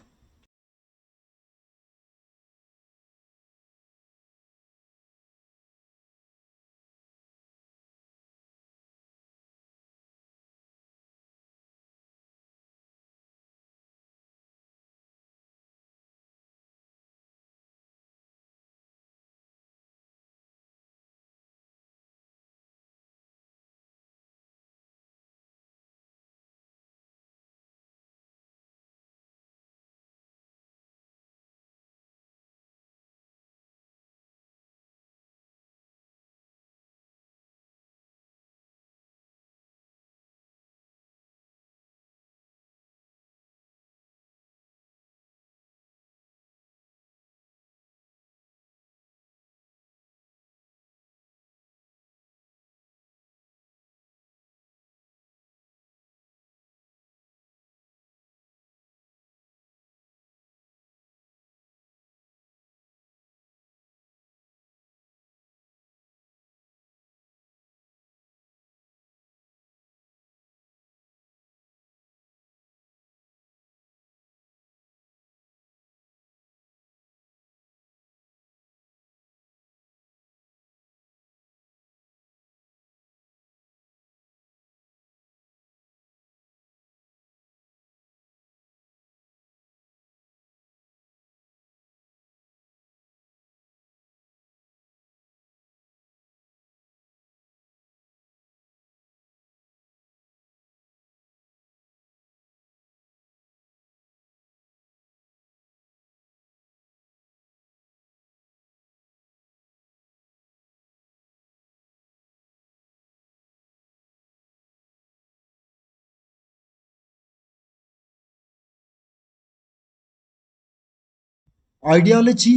Ideology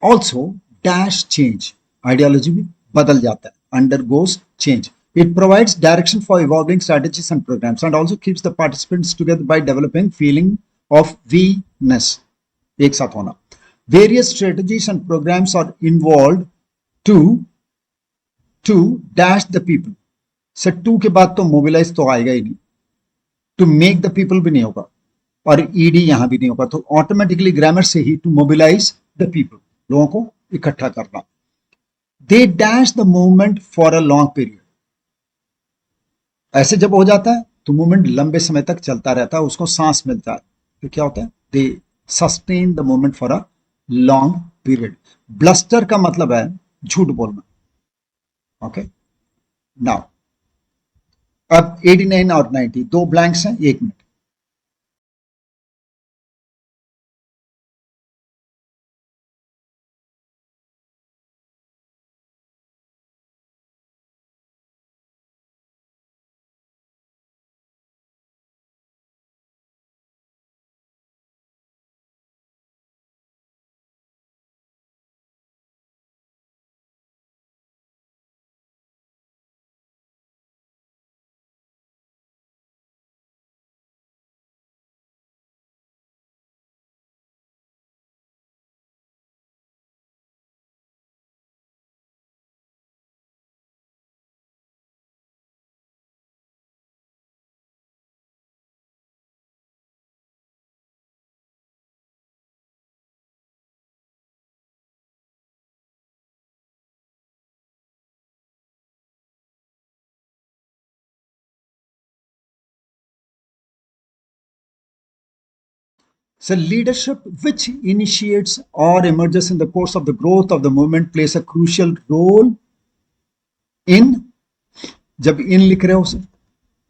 also dash change. Ideology भी बदल जाता है, undergoes change. It provides direction for evolving strategies and programs and also keeps the participants together by developing feeling of we-ness. एक साथ होना. Various strategies and programs are involved to dash the people. Sir two के बाद तो mobilise तो आएगा ही नहीं. To make the people भी नहीं होगा और ईडी यहां भी नहीं होगा, तो ऑटोमेटिकली ग्रामर से ही टू मोबिलाइज द पीपल, लोगों को इकट्ठा करना. They dash the movement for a long period. ऐसे जब हो जाता है तो मूवमेंट लंबे समय तक चलता रहता है, उसको सांस मिलता है, तो क्या होता है? They sustain the movement for a long period. Bluster का मतलब है झूठ बोलना. ओके, नाउ अब 89 और 90 दो ब्लैंक्स हैं, 1 minute. So leadership which initiates or emerges in the course of the growth of the movement plays a crucial role in, जब इन लिख रहे हो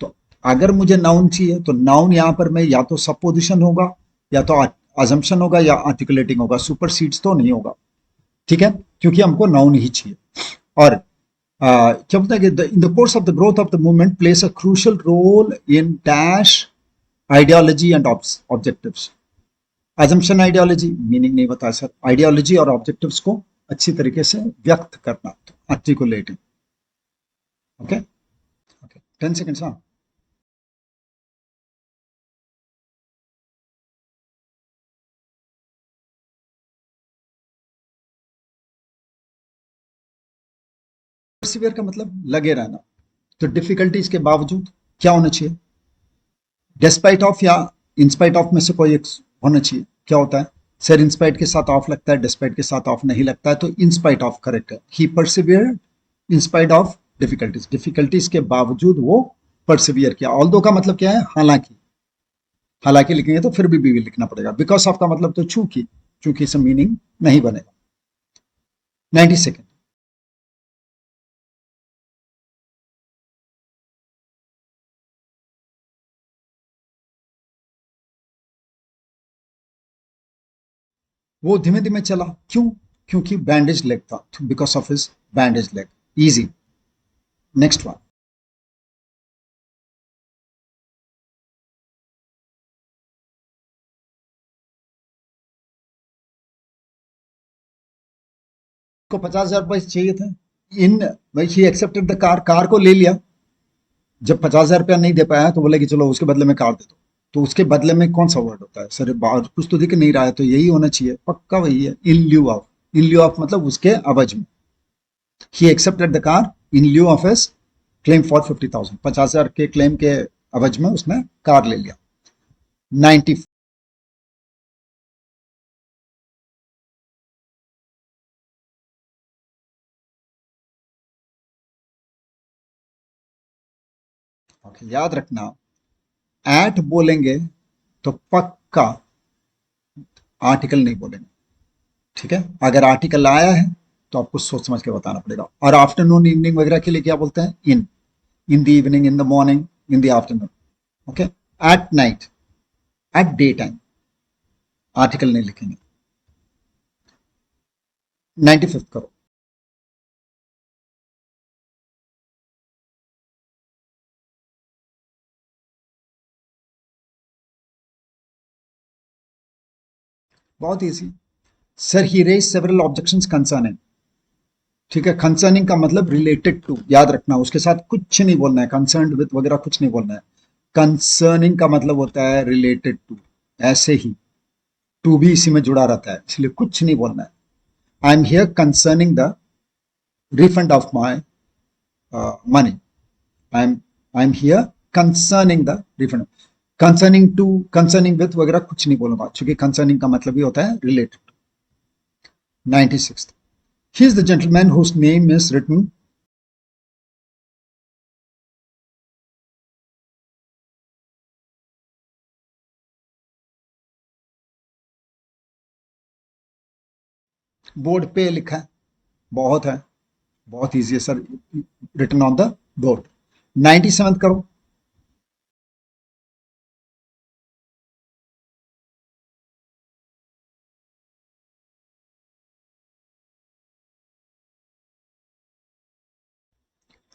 तो अगर मुझे नाउन चाहिए तो नाउन यहां पर मैं या तो सपोजिशन होगा या तो अजम्पशन होगा या आर्टिकुलेटिंग होगा, सुपरसीड्स तो नहीं होगा, ठीक है, क्योंकि हमको नाउन ही चाहिए। और क्या बोलता है कि in the course of the growth of the movement place a crucial role in dash ideology and objectives. Assumption ideology meaning नहीं बताया सर, आइडियोलॉजी और ऑब्जेक्टिव्स को अच्छी तरीके से व्यक्त करना, तो आर्टिकुलेटिंग। Okay okay 10 seconds. हाँ, परसिवियर का मतलब लगे रहना, तो डिफिकल्टीज के बावजूद क्या होना चाहिए, डिस्पाइट ऑफ या इंस्पाइट ऑफ में से कोई एक होना चाहिए। क्या होता है सर, इंस्पाइट के साथ ऑफ लगता है, डिस्पाइट के साथ ऑफ नहीं लगता है, तो इंस्पाइट ऑफ करेक्ट है। ही परसिवियर्ड इंस्पाइट ऑफ डिफिकल्टीज, डिफिकल्टीज के बावजूद वो परसिवियर किया। ऑल्दो का मतलब क्या है, हालांकि, हालांकि लिखेंगे तो फिर भी लिखना पड़ेगा। बिकॉज ऑफ का मतलब तो चूंकि, चूंकि से मीनिंग नहीं बनेगा। 90 सेकेंड। वो धीमे धीमे चला, क्यों, क्योंकि बैंडेज लेग था, because of his bandage leg. Easy. Next one. को 50,000 रुपए चाहिए थे, इन भाई he accepted the car, car को ले लिया। जब 50,000 रुपया नहीं दे पाया तो बोला कि चलो उसके बदले में कार दे दो। तो उसके बदले में कौन सा वर्ड होता है सर, बाहर कुछ तो दिख नहीं रहा है, तो यही होना चाहिए, पक्का वही है, इन lieu of. In lieu of मतलब उसके अवज में। He accepted the car in lieu of his claim for 50,000, 50,000 के क्लेम के अवज में उसने कार ले लिया। 90। ओके, याद रखना, एट बोलेंगे तो पक्का आर्टिकल नहीं बोलेंगे, ठीक है। अगर आर्टिकल आया है तो आपको सोच समझ के बताना पड़ेगा। और आफ्टरनून इवनिंग वगैरह के लिए क्या बोलते हैं, in the evening, in the morning, in the afternoon. Okay, at night, at day time, article नहीं लिखेंगे। 95th करो। बहुत easy sir, he raise several objections concerning, ठीक है। कंसर्निंग का मतलब रिलेटेड टू, याद रखना, उसके साथ कुछ नहीं बोलना है, कंसर्न विद वगैरह कुछ नहीं बोलना है। कंसर्निंग का मतलब होता है रिलेटेड टू, ऐसे ही टू भी इसी में जुड़ा रहता है, इसलिए कुछ नहीं बोलना है। I am here concerning the refund of my money. I'm here concerning the refund. Concerning to, concerning with वगैरह कुछ नहीं बोलूंगा, क्योंकि concerning का मतलब ही होता है related to। 96th. He is the gentleman whose name is written। Board पे लिखा है, बहुत है, बहुत इजी है sir, written on the board. 97th करो।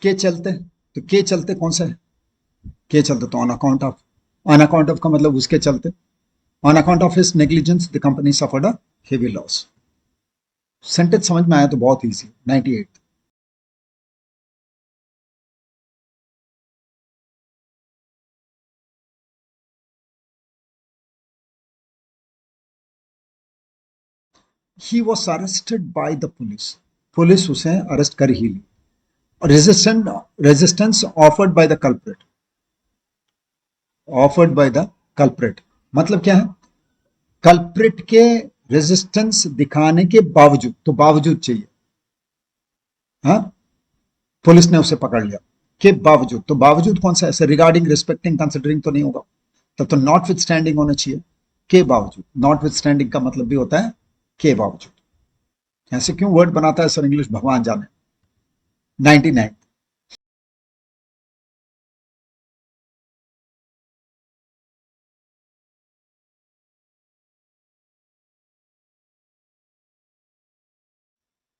के चलते, तो के चलते कौन सा है, के चलते तो on account of, on account of का मतलब उसके चलते, on account of his negligence the company suffered a heavy loss. Sentence समझ में आया तो बहुत easy. 98। He was arrested by the police, police उसे अरेस्ट कर ही ली। Resistant, resistance offered by the culprit, offered by the culprit मतलब क्या है, कल्प्रेट के रेजिस्टेंस दिखाने के बावजूद, तो बावजूद चाहिए, हाँ, पुलिस ने उसे पकड़ लिया के बावजूद, तो बावजूद कौन सा, ऐसे रिगार्डिंग, रिस्पेक्टिंग, कंसिडरिंग तो नहीं होगा, तब तो नॉट विथ स्टैंडिंग होना चाहिए। के बावजूद, नॉट विथ स्टैंडिंग का मतलब भी होता है के बावजूद। ऐसे क्यों वर्ड बनाता है सर इंग्लिश, भगवान जाने। 99।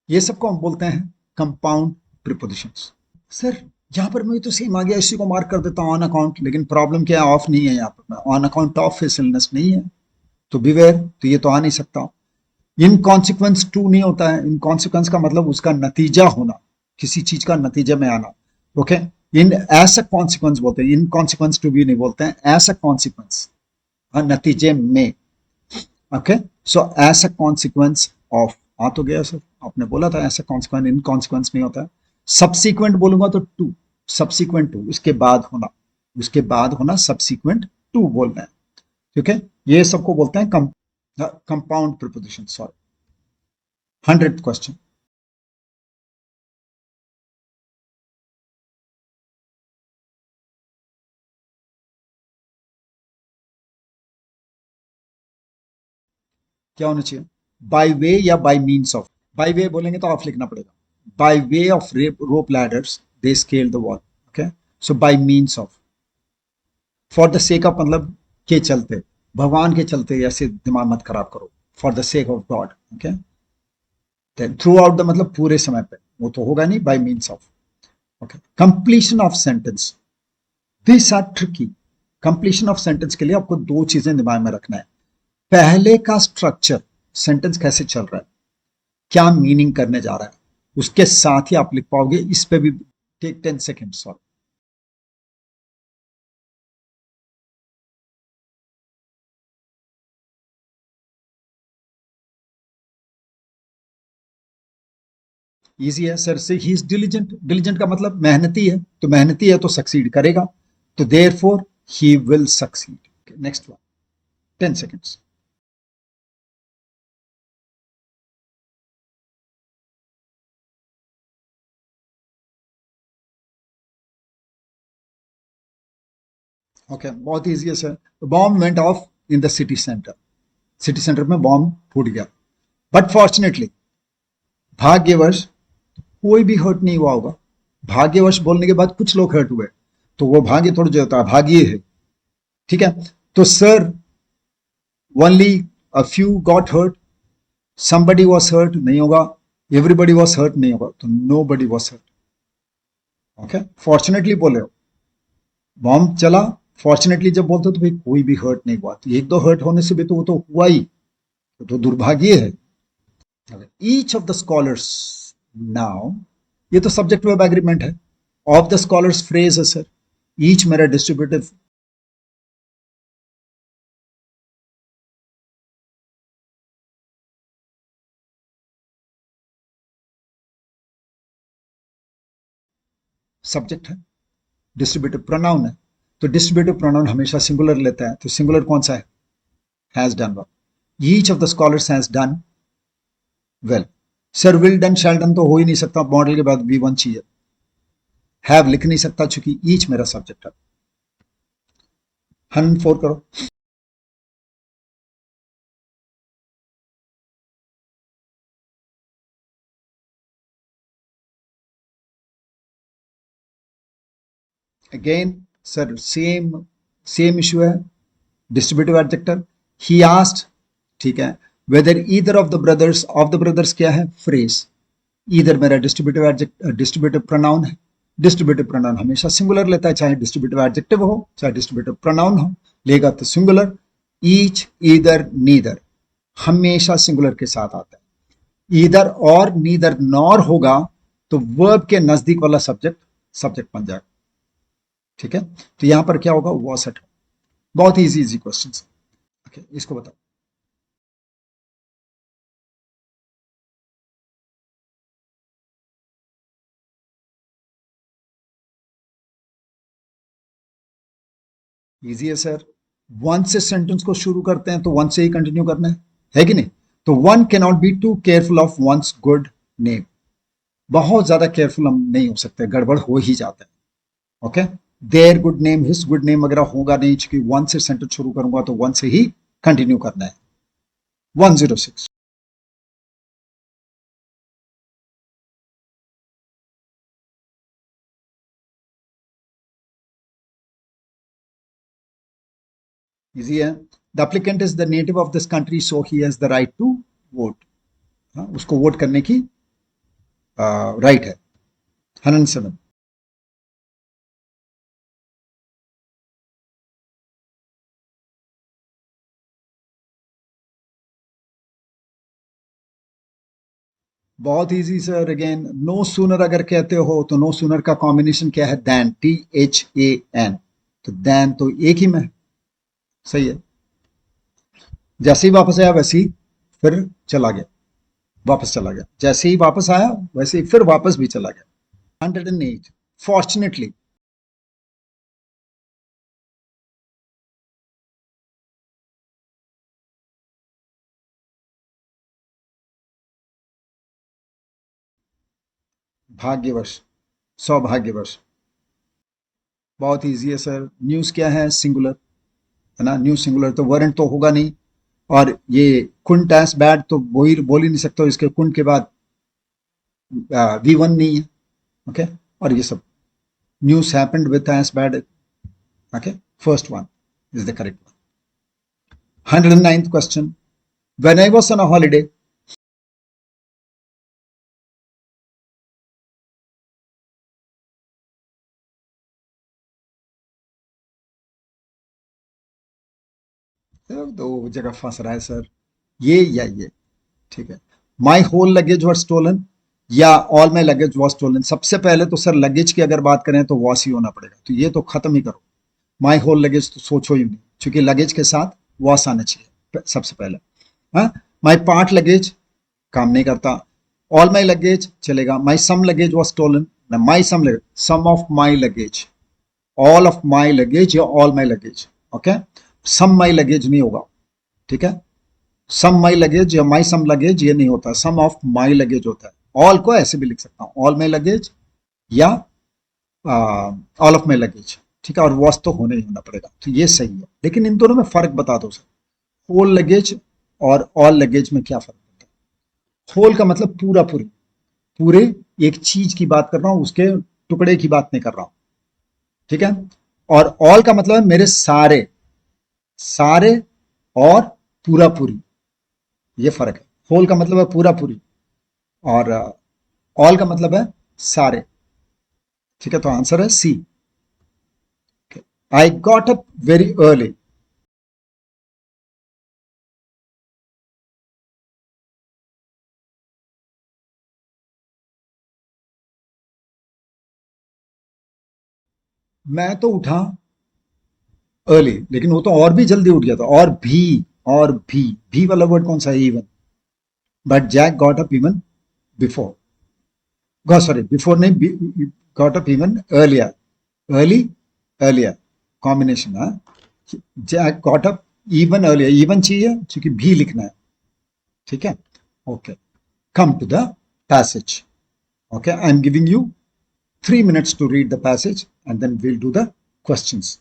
ये सबको हम बोलते हैं कंपाउंड प्रीपोजिशंस। सर यहाँ पर मैं तो सेम आ गया, इसी को मार्क कर देता हूँ ऑन अकाउंट, लेकिन प्रॉब्लम क्या है, ऑफ नहीं है यहाँ पर, on account of his illness नहीं है, तो बिवेयर, तो ये तो आ नहीं सकता। इन कॉन्सिक्वेंस टू नहीं होता है, इन कॉन्सिक्वेंस का मतलब उसका नतीजा होना, किसी चीज का नतीजे में आना। ओके, इन ऐसा कॉन्सिक्वेंस बोलते हैं, इन कॉन्सिक्वेंस टू भी नहीं बोलते हैं, ऐसा कॉन्सिक्वेंस, नतीजे में। Okay, so as a consequence of, आ तो गया सर, आपने बोला था ऐसा कॉन्सिक्वेंस, इन कॉन्सिक्वेंस नहीं होता है। सब्सीक्वेंट बोलूंगा तो टू, सब्सीक्वेंट टू, उसके बाद होना, उसके बाद होना, सब्सीक्वेंट टू बोलना है। ठीक है, ये सबको बोलते हैं compound preposition. Sorry, 100th question. क्या होना चाहिए, बाय वे या bye means of. By way बोलेंगे तो ऑफ लिखना पड़ेगा, by way of rope ladders they scale the wall. Okay, so bye means of, for the sake of मतलब के चलते, भगवान के चलते, ऐसे दिमाग मत खराब करो, for the sake of God. Okay, throughout the मतलब पूरे समय पे, वो तो होगा नहीं, by means of. Okay, completion of sentence, this are tricky. Completion of sentence के लिए आपको दो चीजें दिमाग में रखना है, पहले का स्ट्रक्चर, सेंटेंस कैसे चल रहा है, क्या मीनिंग करने जा रहा है, उसके साथ ही आप लिख पाओगे। इस पे भी टेक 10 सेकेंड। सॉरी, इजी है सर से, ही इज डिलीजेंट, डिलीजेंट का मतलब मेहनती है, तो मेहनती है तो सक्सीड करेगा, तो therefore he will succeed. Next one, 10 seconds. Okay, बहुत इजी है sir, bomb went off in the city centre, city centre में बॉम्ब फूट गया, बट फॉर्चुनेटली, भाग्यवश कोई भी हर्ट नहीं हुआ होगा। भाग्यवश बोलने के बाद कुछ लोग हर्ट हुए, तो वो भाग्य थोड़ा जो होता है, भाग्य है। ठीक है, तो sir only a few got hurt, somebody was hurt नहीं होगा, everybody was hurt नहीं होगा, तो nobody was hurt। Okay, fortunately बोले हो, बॉम्ब चला, फॉर्चुनेटली जब बोलते हो तो भाई कोई भी हर्ट नहीं हुआ, तो एक दो हर्ट होने से भी तो वो तो हुआ ही, तो दुर्भाग्य है। Each of the scholars, now ये तो सब्जेक्ट वर्ब एग्रीमेंट है, ऑफ द स्कॉलर्स फ्रेज है सर, ईच मेरा डिस्ट्रीब्यूटिव, सब्जेक्ट है, डिस्ट्रीब्यूटिव प्रोनाउन है, तो डिस्ट्रीब्यूटिव प्रोनाउन हमेशा सिंगुलर लेता है, तो सिंगुलर कौन सा है, has done work, each of the scholars has done well. Sir will done shall done तो हो ही नहीं सकता, मॉडल के बाद वी वन चाहिए, हैव लिख नहीं सकता चूंकि ईच मेरा सब्जेक्ट है। 104 करो। Again sir same same issue है, डिस्ट्रीब्यूटिव एडजेक्टिव, ही आस्क्ड, ठीक है, whether either of the brothers, of the brothers क्या है, फ्रेज, ईदर मेरा डिस्ट्रीब्यूटिव एडजेक्टिव, डिस्ट्रीब्यूटिव प्रोनाउन है, डिस्ट्रीब्यूटिव प्रोनाउन हमेशा सिंगुलर लेता है, चाहे डिस्ट्रीब्यूटिव एडजेक्टिव हो चाहे डिस्ट्रीब्यूटिव प्रोनाउन हो, लेगा तो सिंगुलर। ईच, ईदर, नीदर हमेशा सिंगुलर के साथ आता है, ईदर और नीदर नॉर होगा तो वर्ब के नजदीक वाला सब्जेक्ट सब्जेक्ट बन जाएगा। ठीक है, तो यहां पर क्या होगा, वॉस एट, बहुत इजी इजी क्वेश्चन। ओके, इसको बताओ। इजी है सर, वन से सेंटेंस को शुरू करते हैं तो वन से ही कंटिन्यू करना है कि नहीं, तो one can not be too careful of one's good name, बहुत ज्यादा केयरफुल हम नहीं हो सकते, गड़बड़ हो ही जाता है। Okay, their good name, his good name वगैरह होगा नहीं, चूंकि वन से सेंटेंस शुरू करूंगा तो वन से ही कंटिन्यू करना है. 106. इजी है. The applicant is the native of this country so he has the right to vote. उसको वोट करने की राइट है. 107. बहुत easy sir. Again no sooner अगर कहते हो तो नो सूनर का कॉम्बिनेशन क्या है? दैन. THAN. तो दैन तो एक ही में है. सही है. जैसे ही वापस आया वैसे ही फिर चला गया. वापस चला गया. जैसे ही वापस आया वैसे ही फिर वापस भी चला गया. 108. फॉर्चुनेटली. भाग्यवश. सौभाग्यवश. बहुत इजी है सर. न्यूज क्या है? सिंगुलर है ना. न्यूज सिंगुलर तो वर्ंट तो होगा नहीं. और ये कुंट एस बैड तो बोल ही नहीं सकते. इसके कुंट के बाद V1 नहीं है. ओके. और ये सब news happened with S bad. Okay. First one is the correct one. 109th question. When I was on a holiday. दो जगह फंस रहा है सर. ये या ये. ठीक है. My whole luggage were stolen या all my luggage was stolen. सबसे पहले तो सर लगेज की अगर बात करें तो वॉस ही होना पड़ेगा. तो ये तो खत्म ही करो. माई होल लगेज तो सोचो ही नहीं. क्योंकि लगेज के साथ वॉस आना चाहिए सबसे पहले. हाँ. माई पार्ट लगेज काम नहीं करता. ऑल माई लगेज चलेगा. My some luggage was stolen. My some luggage. Some of my luggage. All of my luggage या all my luggage. Okay. Some my luggage नहीं होगा. ठीक है. सम माई लगेज या माई सम लगेज ये नहीं होता. सम ऑफ माई लगेज होता है. ऑल को ऐसे भी लिख सकता हूं. ऑल माई लगेज या ऑल ऑफ माई लगेज. ठीक है. और वॉस तो होने ही होना पड़ेगा. तो ये सही है. लेकिन इन दोनों में फर्क बता दो सर. होल लगेज और ऑल लगेज में क्या फर्क होता है? होल का मतलब पूरा पूरी. पूरे एक चीज की बात कर रहा हूं. उसके टुकड़े की बात नहीं कर रहा हूं. ठीक है. और ऑल का मतलब है मेरे सारे. सारे और पूरा पूरी. ये फर्क है. होल का मतलब है पूरा पूरी. और ऑल का मतलब है सारे. ठीक है. तो आंसर है C. I got up very early. मैं तो उठा अर्ली. लेकिन वो तो और भी जल्दी उठ गया था. और भी वाला वर्ड कौन सा है? Even. But Jack got up even before. Go sorry before नहीं. Got up even earlier. Early. Earlier. Combination है. Jack got up even earlier. Even चाहिए क्योंकि भी लिखना है. ठीक है. Okay. Come to the passage. Okay, I'm giving you 3 minutes to read the passage and then we'll do the questions.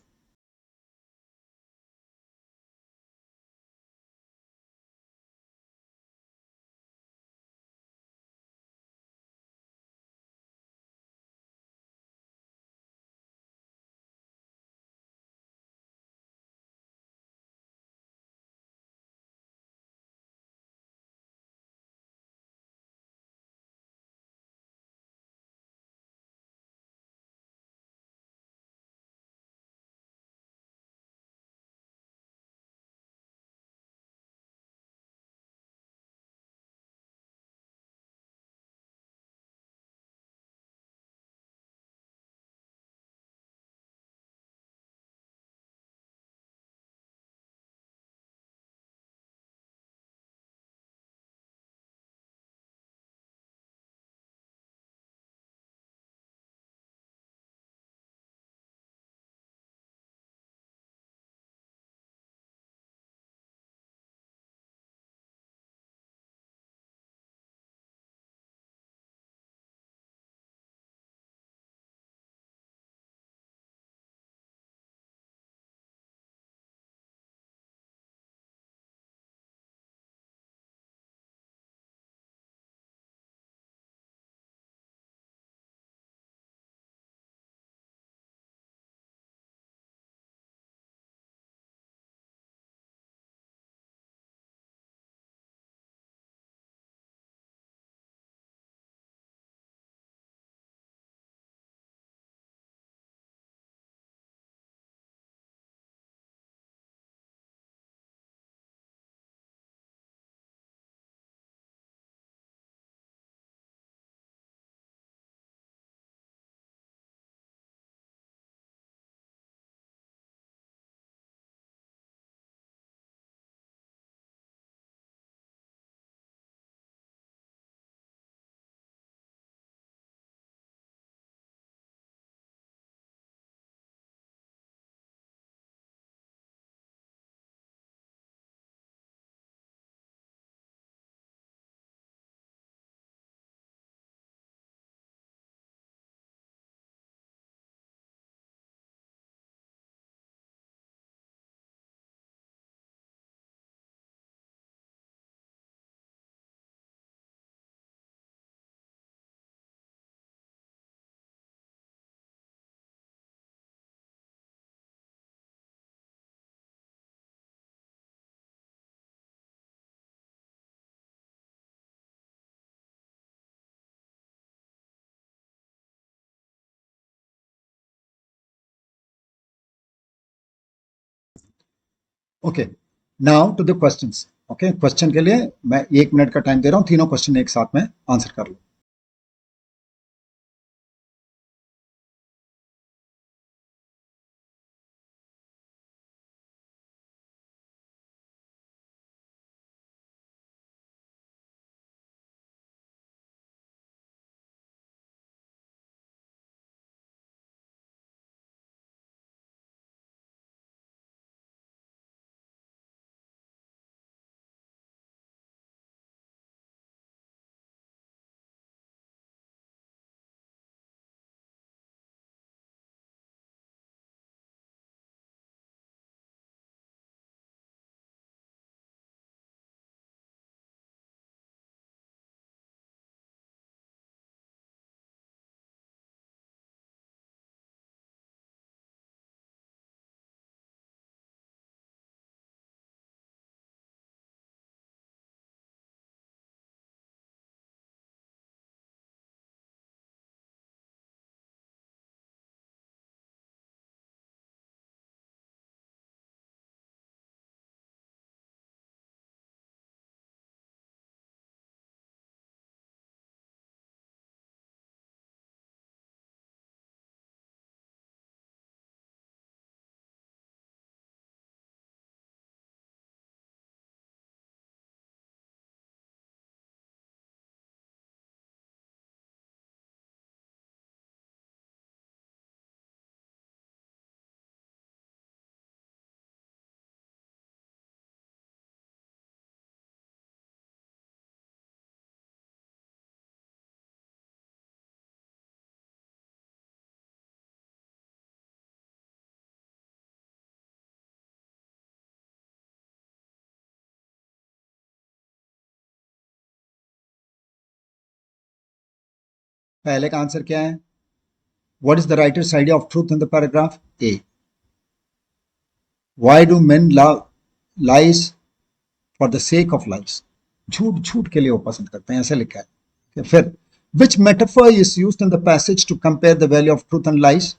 Okay, now to the questions. Okay, question के लिए मैं 1 मिनट का टाइम दे रहा हूँ, तीनों क्वेश्चन एक साथ में आंसर कर लो। पहले का आंसर क्या है? What is the writers idea of truth in the paragraph? A, why do main love lies for the sake of lies? झूठ झूठ के लिए वो पसंद करते हैं, ऐसे लिखा है। फिर which metaphor is used in the passage to compare the value of truth and lies?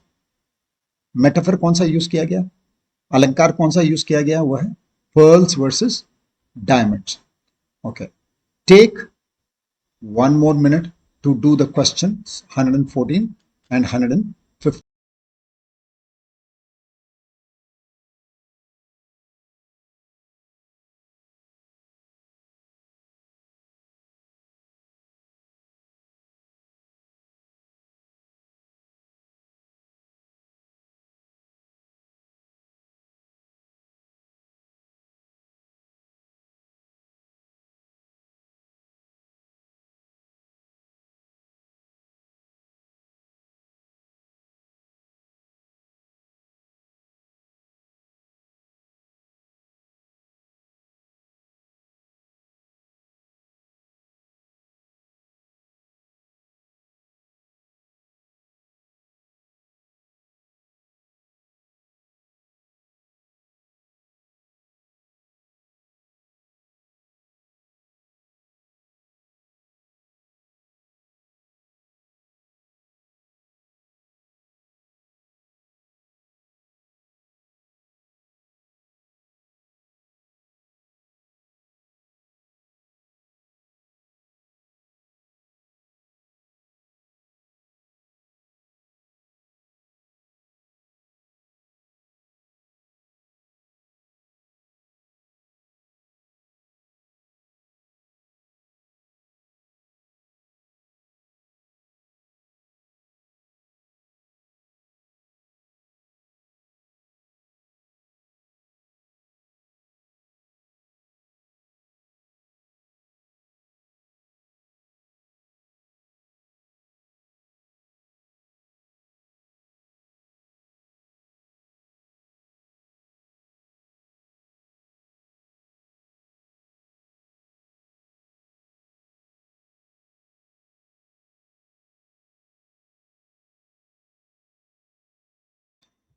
Metaphor कौन सा यूज किया गया, अलंकार कौन सा यूज किया गया? वो है pearls versus diamonds. Okay, take 1 more minute to do the questions 114 and 115.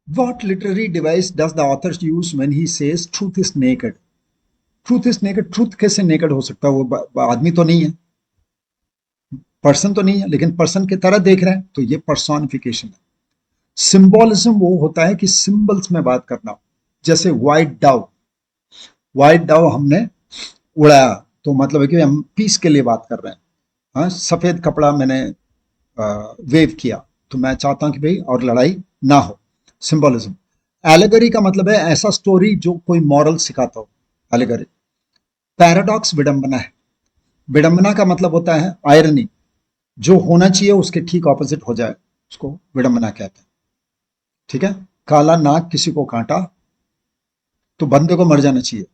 What literary device does the author use when he says truth is naked? Truth is naked. Truth कैसे naked हो सकता है? वो आदमी तो नहीं है, पर्सन तो नहीं है, लेकिन पर्सन की तरह देख रहे हैं, तो ये पर्सोनिफिकेशन है। सिंबोलिज्म वो होता है कि सिंबल्स में बात करना, जैसे व्हाइट डव, व्हाइट डव हमने उड़ाया, तो मतलब है कि हम पीस के लिए बात कर रहे हैं। हाँ, सफेद कपड़ा मैंने वेव किया, तो मैं चाहता हूं कि भाई और लड़ाई ना हो। सिंबोलिज्म। एलेगरी का मतलब है ऐसा स्टोरी जो कोई मॉरल सिखाता हो, एलेगरी। पैराडॉक्स विडंबना है। विडंबना का मतलब होता है आयरनी, जो होना चाहिए उसके ठीक ऑपोजिट हो जाए, उसको विडंबना कहते हैं। ठीक है। काला नाग किसी को काटा तो बंदे को मर जाना चाहिए,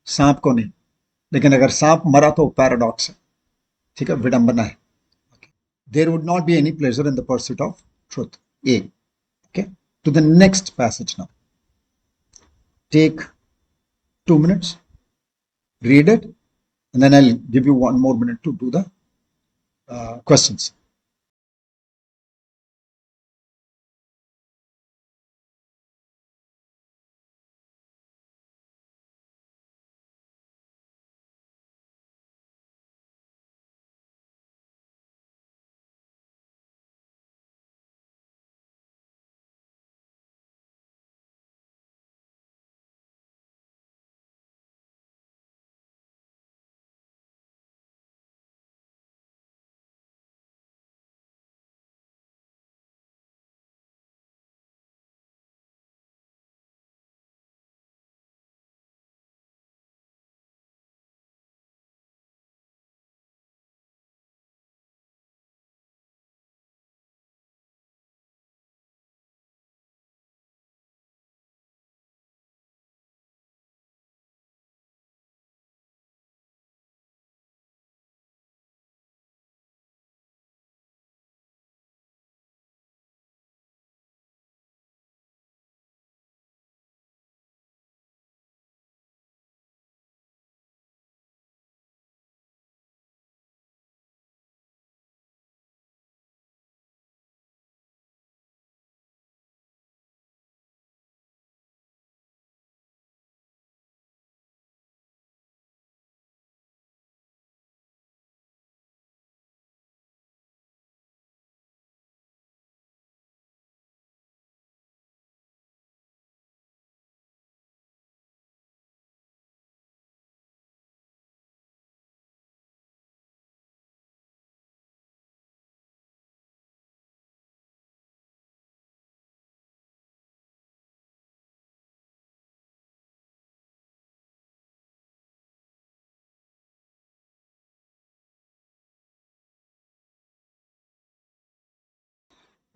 सांप को नहीं। लेकिन अगर सांप मरा तो पैराडॉक्स है। ठीक है, विडंबना है। There would not be any pleasure in the pursuit of truth. A. Okay. To the next passage now. Take 2 minutes, read it, and then I'll give you 1 more minute to do the questions.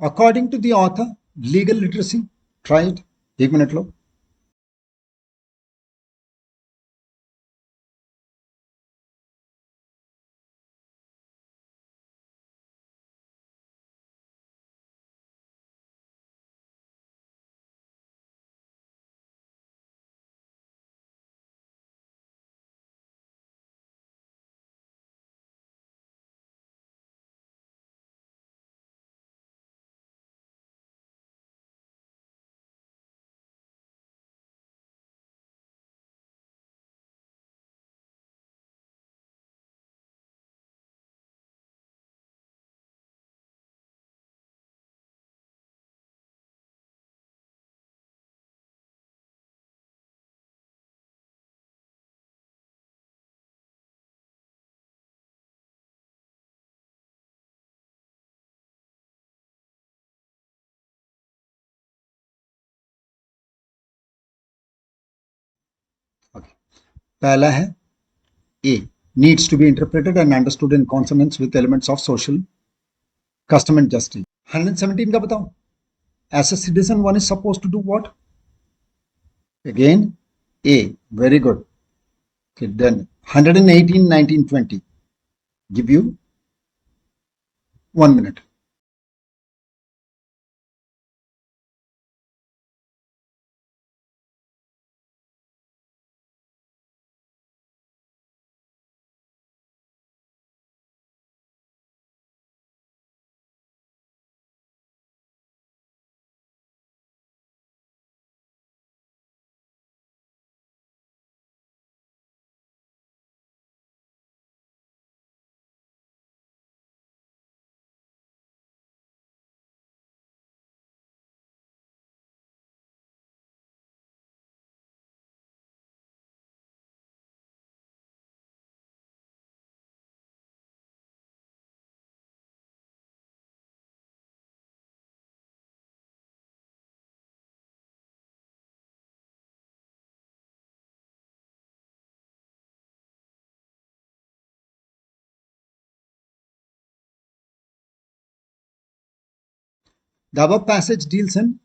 According to the author, legal literacy. Try it. 1 minute low. Okay. पहला है A. Needs to be interpreted and understood in consonance with elements of social custom and justice. 117 का बताओ. As a citizen, one is supposed to do what? Again, A. Very good. Okay, then 118, 19, 20. Give you 1 minute. The above passage deals in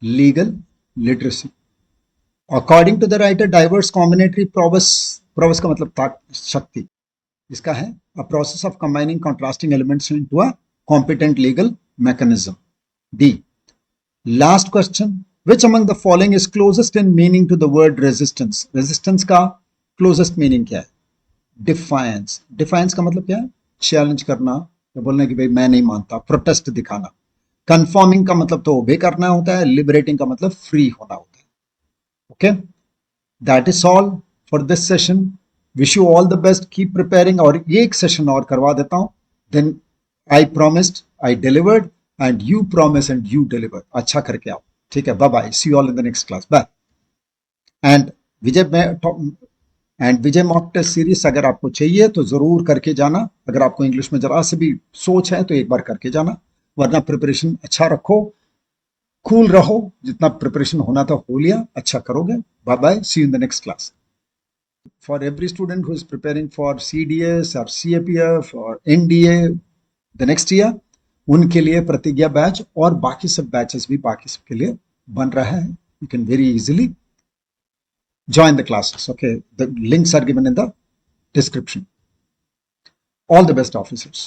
legal literacy. According to the writer, diverse combinatory prowess का मतलब शक्ति, इसका है a process of combining contrasting elements into a competent legal mechanism. D. Last question. Which among the following is closest in meaning to the word resistance? Resistance का closest meaning क्या है? Defiance. Defiance का मतलब क्या है? Challenge करना, या बोलना कि भाई मैं नहीं मानता, protest दिखाना. Conforming का मतलब तो obey करना होता है, liberating का मतलब free होना होता है. Okay? That is all for this session. Wish you all the best. Keep preparing. और ये एक session और करवा देता हूँ. Then I promised, I delivered, and you promise and you deliver. अच्छा करके आओ. ठीक है. Bye bye. See you all in the next class. Bye. And Vijay mock test series अगर आपको चाहिए तो जरूर करके जाना. अगर आपको इंग्लिश में जरा से भी सोच है तो एक बार करके जाना, वरना प्रिपरेशन अच्छा रखो, कूल रहो, जितना प्रिपरेशन होना था हो लिया, अच्छा करोगे. Bye bye, see you in the next class. For every student who is preparing for CDS और CAPF और NDA द नेक्स्ट ईयर, उनके लिए प्रतिज्ञा बैच और बाकी सब बैचेस भी बाकी सबके लिए बन रहा है. You can very easily join the classes. Okay, the links are given in the description. All the best, officers.